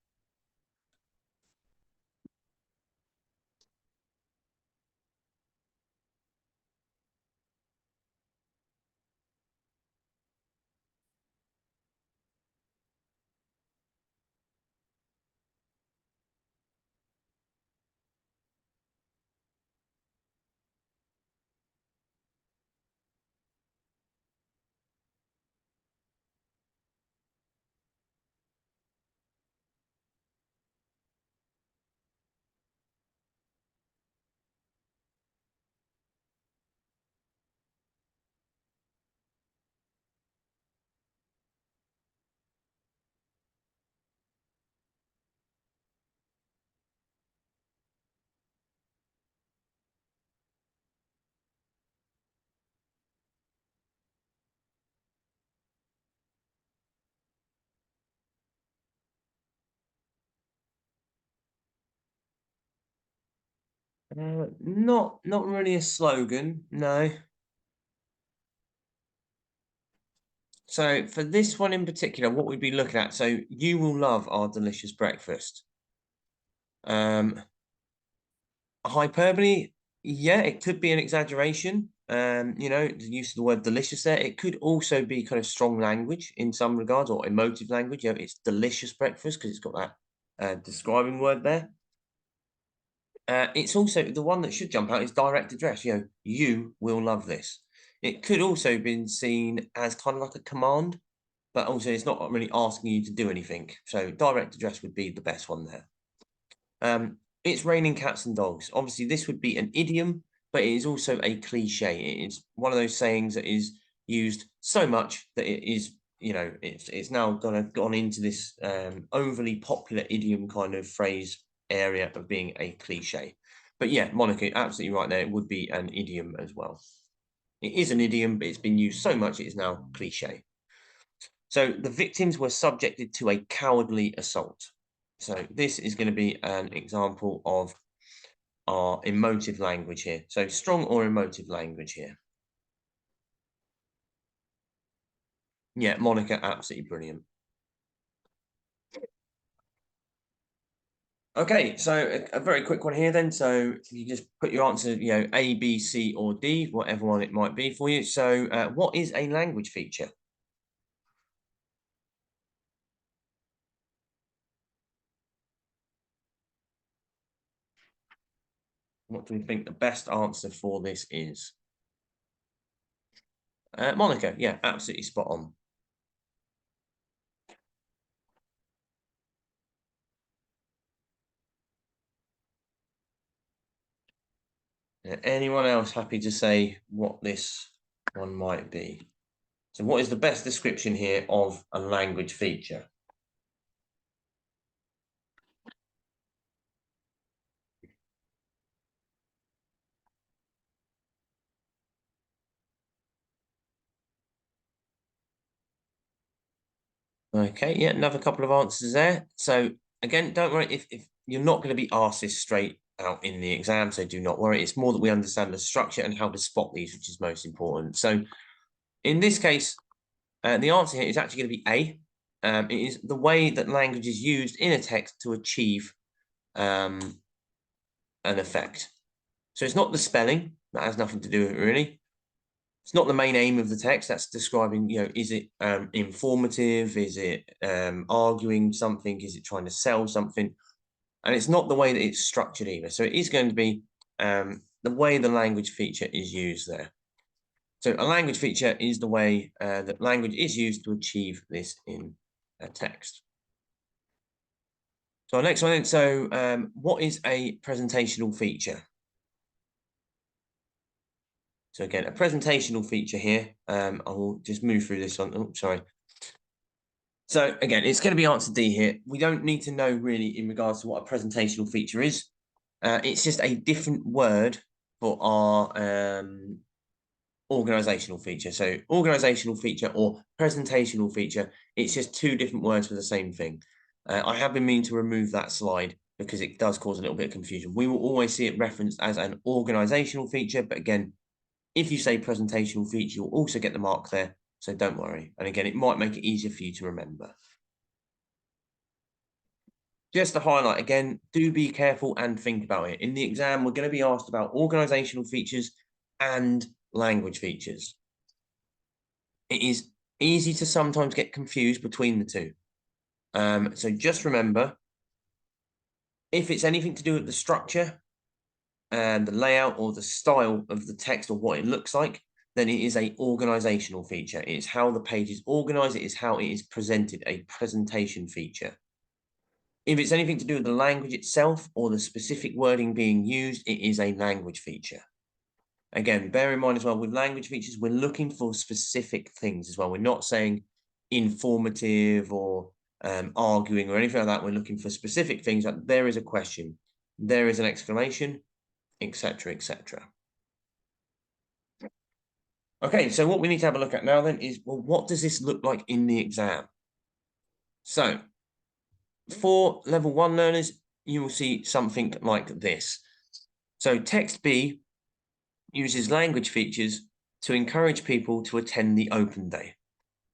Not really a slogan, no. So for this one in particular, what we'd be looking at, so you will love our delicious breakfast. Hyperbole, yeah, it could be an exaggeration. You know, the use of the word delicious there. It could also be kind of strong language in some regards, or emotive language. Yeah, it's delicious breakfast because it's got that describing word there. It's also the one that should jump out is direct address. You will love this. It could also been seen as kind of like a command, but also it's not really asking you to do anything. So direct address would be the best one there. It's raining cats and dogs. Obviously, this would be an idiom, but it is also a cliche. It is one of those sayings that is used so much that it is, it's now gone into this overly popular idiom kind of phrase area of being a cliche. But yeah, Monica, absolutely right there. It would be an idiom as well. It is an idiom, but it's been used so much it is now cliche. So the victims were subjected to a cowardly assault. So this is going to be an example of our emotive language here. So strong or emotive language here. Yeah, Monica, absolutely brilliant. Okay, so a very quick one here then. So you just put your answer, A, B, C, or D, whatever one it might be for you. So what is a language feature? What do we think the best answer for this is? Monica, yeah, absolutely spot on. Anyone else happy to say what this one might be? So what is the best description here of a language feature? Okay, yeah, another couple of answers there. So again, don't worry if you're not going to be asked this straight out in the exam, so do not worry. It's more that we understand the structure and how to spot these, which is most important. So in this case, the answer here is actually going to be A. It is the way that language is used in a text to achieve an effect. So it's not the spelling, that has nothing to do with it really. It's not the main aim of the text. That's describing, is it informative? Is it arguing something? Is it trying to sell something? And it's not the way that it's structured either. So it is going to be the way the language feature is used there. So a language feature is the way that language is used to achieve this in a text. So our next one, so what is a presentational feature? So again, a presentational feature here. I will just move through this one. Oh, sorry. So again, it's going to be answer D here. We don't need to know really in regards to what a presentational feature is. It's just a different word for our organizational feature. So organizational feature or presentational feature, it's just two different words for the same thing. I have been meaning to remove that slide because it does cause a little bit of confusion. We will always see it referenced as an organizational feature, but again, if you say presentational feature, you'll also get the mark there, so don't worry. And again, it might make it easier for you to remember. Just to highlight again, do be careful and think about it. In the exam, we're going to be asked about organizational features and language features. It is easy to sometimes get confused between the two. So just remember, if it's anything to do with the structure and the layout or the style of the text or what it looks like, then it is a organizational feature. It is how the page is organized. It is how it is presented, a presentation feature. If it's anything to do with the language itself or the specific wording being used, it is a language feature. Again, bear in mind as well, with language features, we're looking for specific things as well. We're not saying informative or arguing or anything like that. We're looking for specific things like there is a question, there is an exclamation, etc., etc. Okay, so what we need to have a look at now then is, well, what does this look like in the exam? So for level 1 learners, you will see something like this. So text B uses language features to encourage people to attend the open day.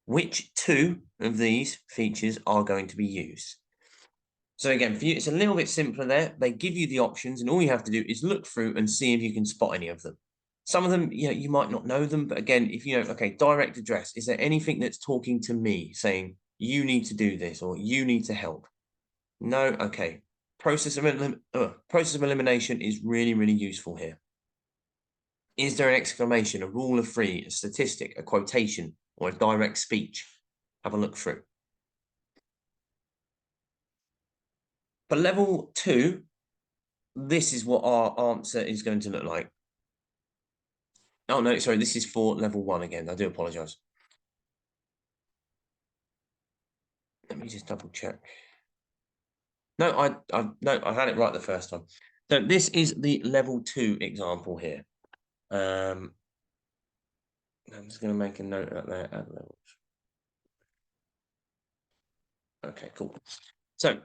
Which two of these features are going to be used? So again, for you, it's a little bit simpler there. They give you the options and all you have to do is look through and see if you can spot any of them. Some of them, you might not know them, but again, if you know, okay, direct address, is there anything that's talking to me saying, you need to do this or you need to help? No? Okay. process of elimination is really, really useful here. Is there an exclamation, a rule of three, a statistic, a quotation, or a direct speech? Have a look through. For level 2, this is what our answer is going to look like. Oh, no, sorry, this is for level 1 again. I do apologize. Let me just double check. No, I had it right the first time. So this is the level 2 example here. I'm just going to make a note out there. Add levels. Okay, cool. So,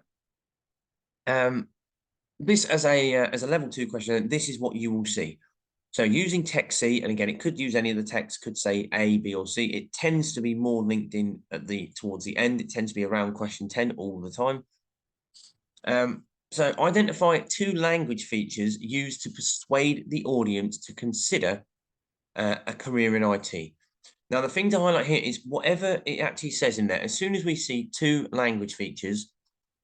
this as a level 2 question, this is what you will see. So using text C, and again, it could use any of the text, could say A, B, or C. It tends to be more linked in at towards the end. It tends to be around question 10 all the time. So identify 2 language features used to persuade the audience to consider a career in IT. Now, the thing to highlight here is whatever it actually says in there, as soon as we see 2 language features,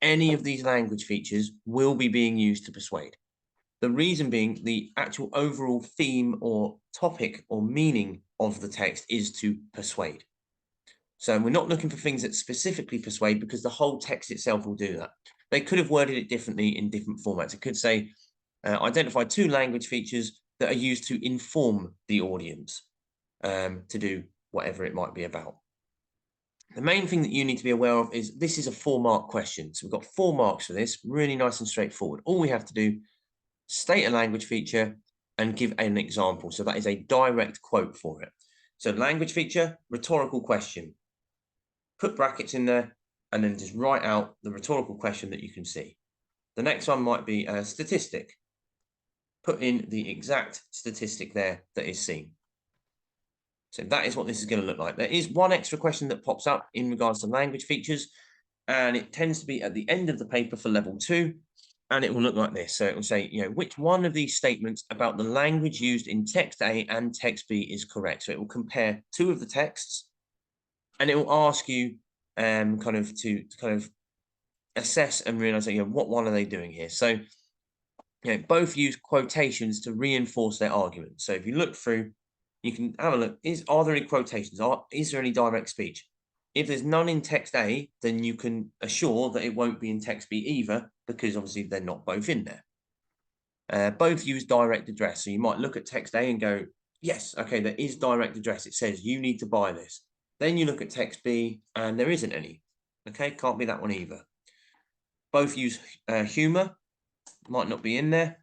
any of these language features will be being used to persuade. The reason being the actual overall theme or topic or meaning of the text is to persuade. So we're not looking for things that specifically persuade because the whole text itself will do that. They could have worded it differently in different formats. It could say, identify 2 language features that are used to inform the audience to do whatever it might be about. The main thing that you need to be aware of is this is a 4-mark question. So we've got 4 marks for this, really nice and straightforward. All we have to do, state a language feature and give an example. So that is a direct quote for it. So language feature, rhetorical question. Put brackets in there and then just write out the rhetorical question that you can see. The next one might be a statistic. Put in the exact statistic there that is seen. So that is what this is going to look like. There is one extra question that pops up in regards to language features, and it tends to be at the end of the paper for level 2, and it will look like this. So it will say, which one of these statements about the language used in text A and text B is correct. So it will compare 2 of the texts, and it will ask you kind of assess and realize that, what one are they doing here? So both use quotations to reinforce their argument. So if you look through, you can have a look. Are there any quotations? Is there any direct speech? If there's none in text A, then you can assure that it won't be in text B either, because obviously they're not both in there. Both use direct address. So you might look at text A and go, yes, okay, there is direct address. It says you need to buy this. Then you look at text B and there isn't any. Okay, can't be that one either. Both use humor, might not be in there.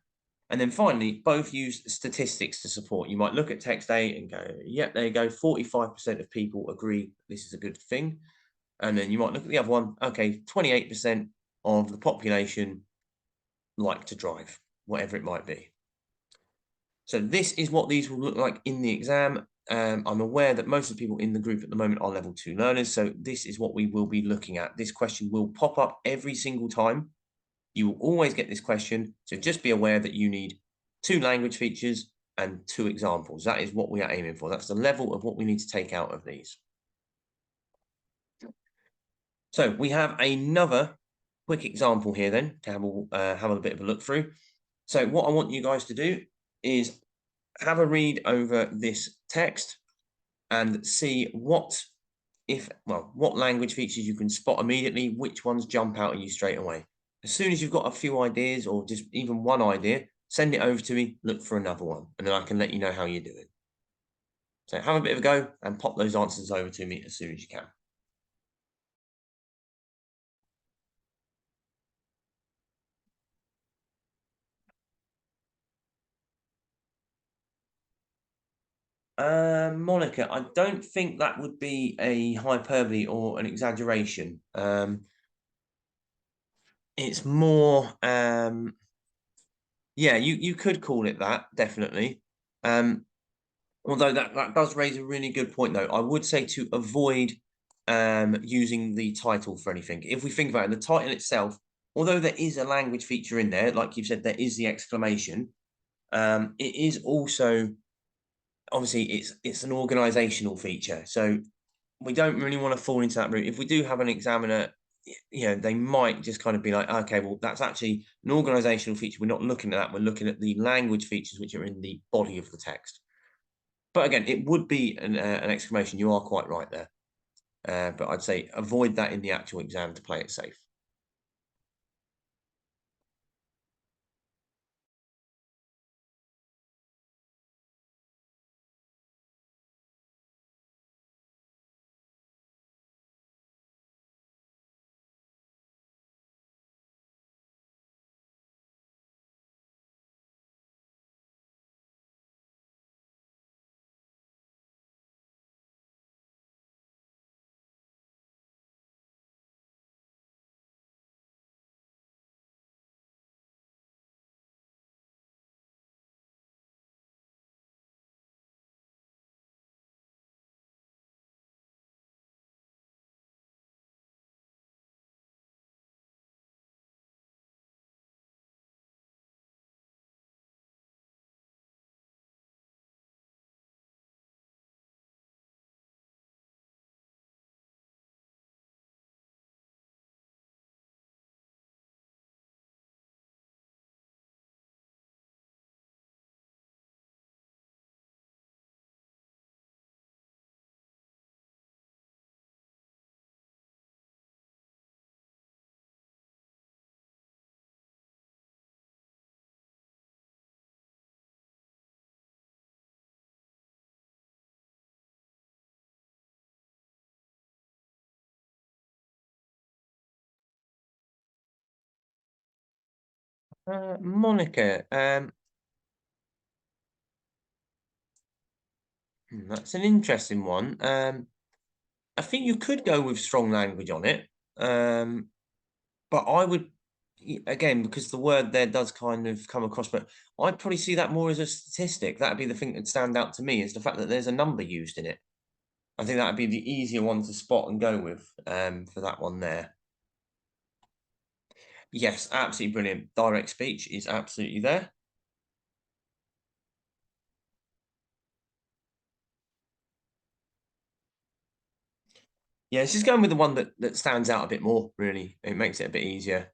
And then finally, both use statistics to support. You might look at text A and go, yep, there you go, 45% of people agree this is a good thing. And then you might look at the other one, okay, 28% of the population like to drive, whatever it might be. So this is what these will look like in the exam. I'm aware that most of the people in the group at the moment are level 2 learners, so this is what we will be looking at. This question will pop up every single time. You will always get this question, so just be aware that you need 2 language features and 2 examples. That is what we are aiming for. That's the level of what we need to take out of these. So we have another quick example here then to have a bit of a look through. So what I want you guys to do is have a read over this text and see what language features you can spot immediately, which ones jump out at you straight away. As soon as you've got a few ideas or just even one idea, send it over to me, look for another one, and then I can let you know how you're doing. So have a bit of a go and pop those answers over to me as soon as you can. Monica, I don't think that would be a hyperbole or an exaggeration. It's more, yeah, you could call it that, definitely. Although that does raise a really good point, though. I would say to avoid using the title for anything. If we think about it, the title itself, although there is a language feature in there, like you've said, there is the exclamation. It is also, obviously, it's an organizational feature. So we don't really want to fall into that route. If we do have an examiner they might just kind of be like, okay, well, that's actually an organizational feature. We're not looking at that. We're looking at the language features which are in the body of the text. But again, it would be an exclamation. You are quite right there. But I'd say avoid that in the actual exam to play it safe. Monica, that's an interesting one. I think you could go with strong language on it, but I would, again, because the word there does kind of come across, but I'd probably see that more as a statistic. That'd be the thing that stand out to me is the fact that there's a number used in it. I think that'd be the easier one to spot and go with for that one there. Yes, absolutely brilliant. Direct speech is absolutely there. Yeah, this is going with the one that stands out a bit more, really. It makes it a bit easier.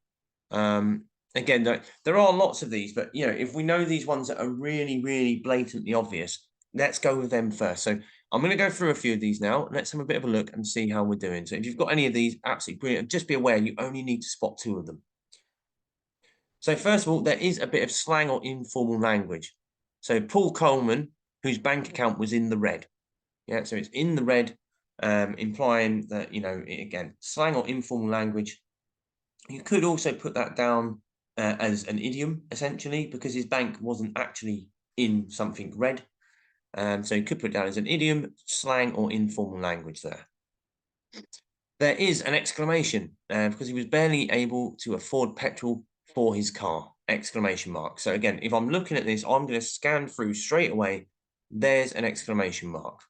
Again, there are lots of these, but if we know these ones that are really, really blatantly obvious, let's go with them first. So I'm going to go through a few of these now. Let's have a bit of a look and see how we're doing. So if you've got any of these, absolutely brilliant. Just be aware you only need to spot 2 of them. So first of all, there is a bit of slang or informal language. So Paul Coleman, whose bank account was in the red. Yeah, so it's in the red, implying that, again, slang or informal language. You could also put that down as an idiom, essentially, because his bank wasn't actually in something red. So you could put it down as an idiom, slang, or informal language there. There is an exclamation because he was barely able to afford petrol for his car, exclamation mark. So again, if I'm looking at this, I'm going to scan through straight away. There's an exclamation mark.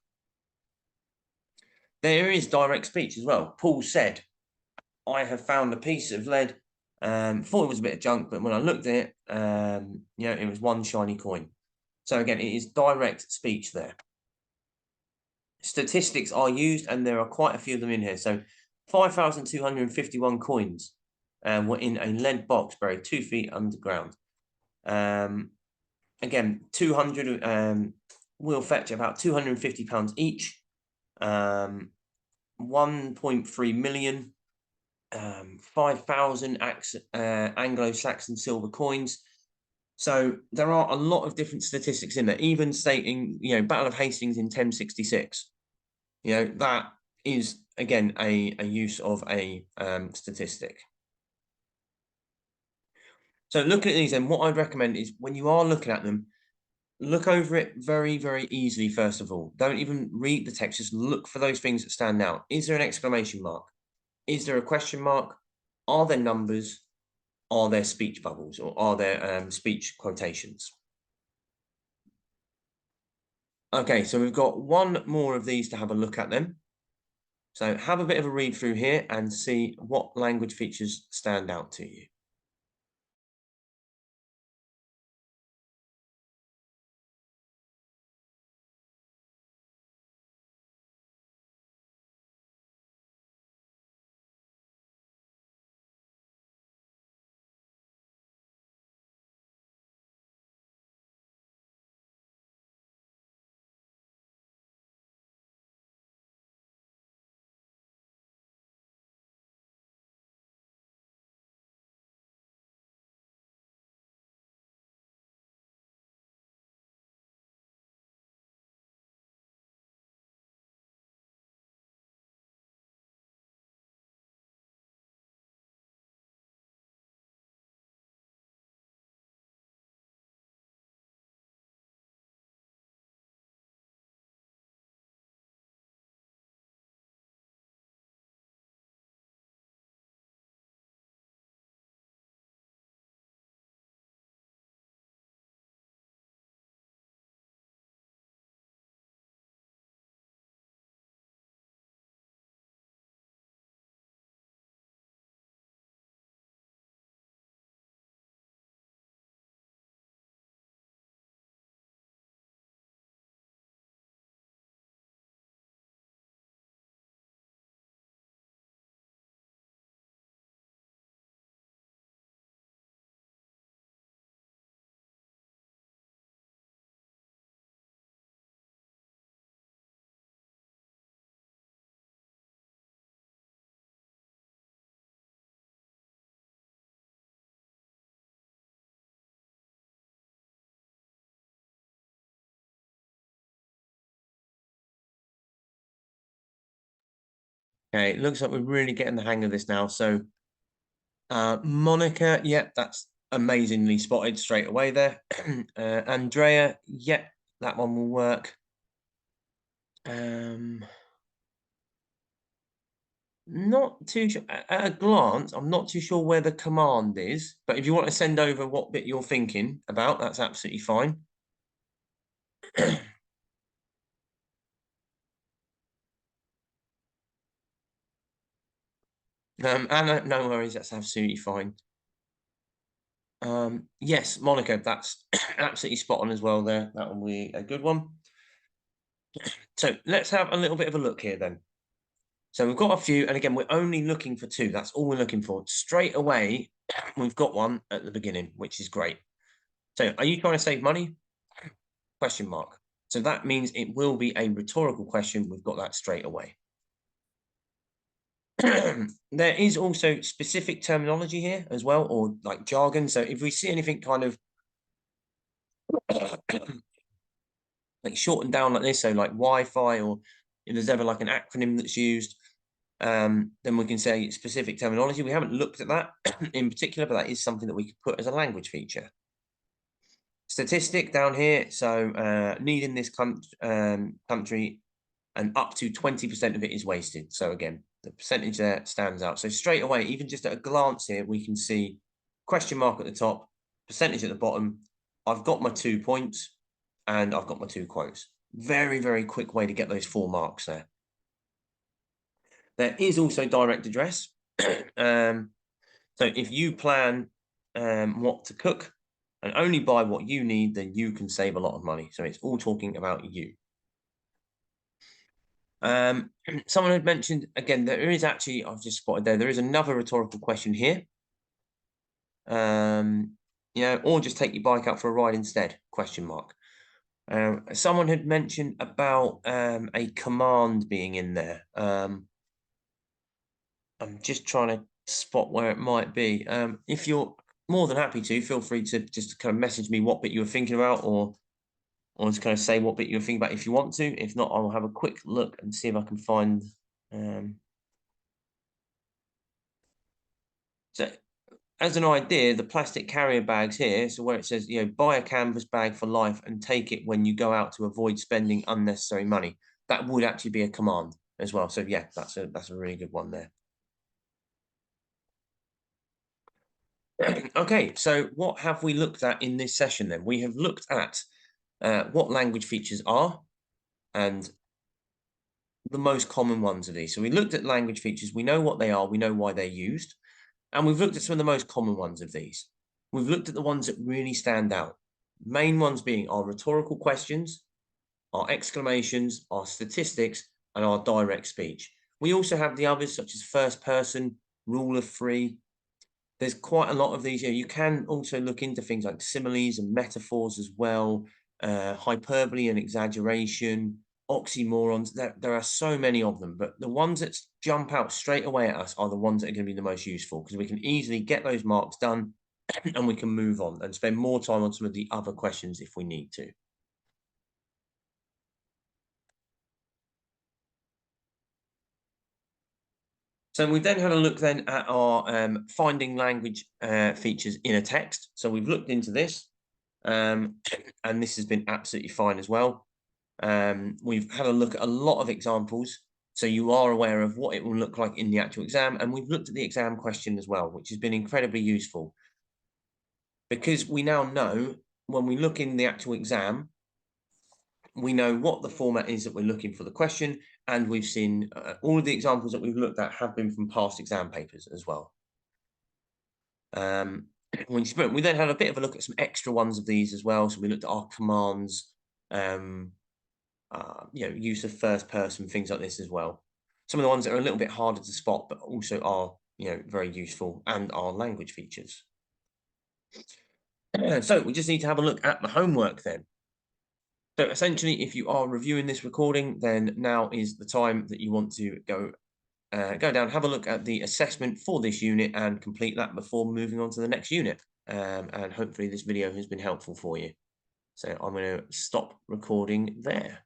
There is direct speech as well. Paul said, I have found a piece of lead. Thought it was a bit of junk, but when I looked at it, it was one shiny coin. So again, it is direct speech there. Statistics are used, and there are quite a few of them in here. So 5,251 coins were in a lead box buried 2 feet underground. Again, 200 will fetch about £250 each. 1.3 million. 5,000 Anglo-Saxon silver coins. So there are a lot of different statistics in there, even stating, Battle of Hastings in 1066. That is, again, a use of a statistic. So looking at these, then, what I'd recommend is when you are looking at them, look over it very, very easily, first of all. Don't even read the text, just look for those things that stand out. Is there an exclamation mark? Is there a question mark? Are there numbers? Are there speech bubbles, or are there speech quotations? Okay, so we've got one more of these to have a look at then. So have a bit of a read through here and see what language features stand out to you. Okay, it looks like we're really getting the hang of this now. So Monica, yep, that's amazingly spotted straight away there. Andrea, yep, that one will work. Not too sure. At a glance, I'm not too sure where the command is, but if you want to send over what bit you're thinking about, that's absolutely fine. Anna, no worries, that's absolutely fine. Yes, Monica, that's absolutely spot on as well there. That will be a good one. So let's have a little bit of a look here then. So we've got a few, and again, we're only looking for two. That's all we're looking for. Straight away, we've got one at the beginning, which is great. So are you trying to save money? Question mark. So that means it will be a rhetorical question. We've got that straight away. There is also specific terminology here as well, or like jargon. So if we see anything kind of like shortened down like this, so like Wi-Fi, or if there's ever like an acronym that's used, then we can say specific terminology. We haven't looked at that in particular, but that is something that we could put as a language feature. Statistic down here, so need in this country, and up to 20% of it is wasted. So again, the percentage there stands out. So straight away, even just at a glance here, we can see question mark at the top, percentage at the bottom. I've got my 2 points and I've got my 2 quotes. Very, very quick way to get those 4 marks there. There is also direct address. So if you plan what to cook and only buy what you need, then you can save a lot of money. So it's all talking about you. Someone had mentioned, again, there is actually, I've just spotted there is another rhetorical question here. Or just take your bike out for a ride instead, question mark. Someone had mentioned about a command being in there. I'm just trying to spot where it might be. If you're more than happy to, feel free to just kind of message me what bit you were thinking about, or just kind of say what bit you were thinking about if you want to. If not, I'll have a quick look and see if I can find. So as an idea, the plastic carrier bags here, so where it says, buy a canvas bag for life and take it when you go out to avoid spending unnecessary money, that would actually be a command as well. So yeah, that's a really good one there. Okay, so what have we looked at in this session then? We have looked at what language features are and the most common ones of these. So we looked at language features, we know what they are, we know why they're used, and we've looked at some of the most common ones of these. We've looked at the ones that really stand out. Main ones being our rhetorical questions, our exclamations, our statistics, and our direct speech. We also have the others such as first person, rule of three. There's quite a lot of these. You can also look into things like similes and metaphors as well, hyperbole and exaggeration, oxymorons. There are so many of them, but the ones that jump out straight away at us are the ones that are going to be the most useful, because we can easily get those marks done and we can move on and spend more time on some of the other questions if we need to. So we've then had a look then at our finding language features in a text. So we've looked into this, and this has been absolutely fine as well. We've had a look at a lot of examples, so you are aware of what it will look like in the actual exam, and we've looked at the exam question as well, which has been incredibly useful, because we now know when we look in the actual exam, we know what the format is that we're looking for the question, and we've seen all of the examples that we've looked at have been from past exam papers as well. We then had a bit of a look at some extra ones of these as well. So we looked at our commands, use of first person, things like this as well. Some of the ones that are a little bit harder to spot, but also are very useful, and are language features. So we just need to have a look at the homework then. So essentially, if you are reviewing this recording, then now is the time that you want to go down, have a look at the assessment for this unit and complete that before moving on to the next unit. And hopefully this video has been helpful for you. So I'm going to stop recording there.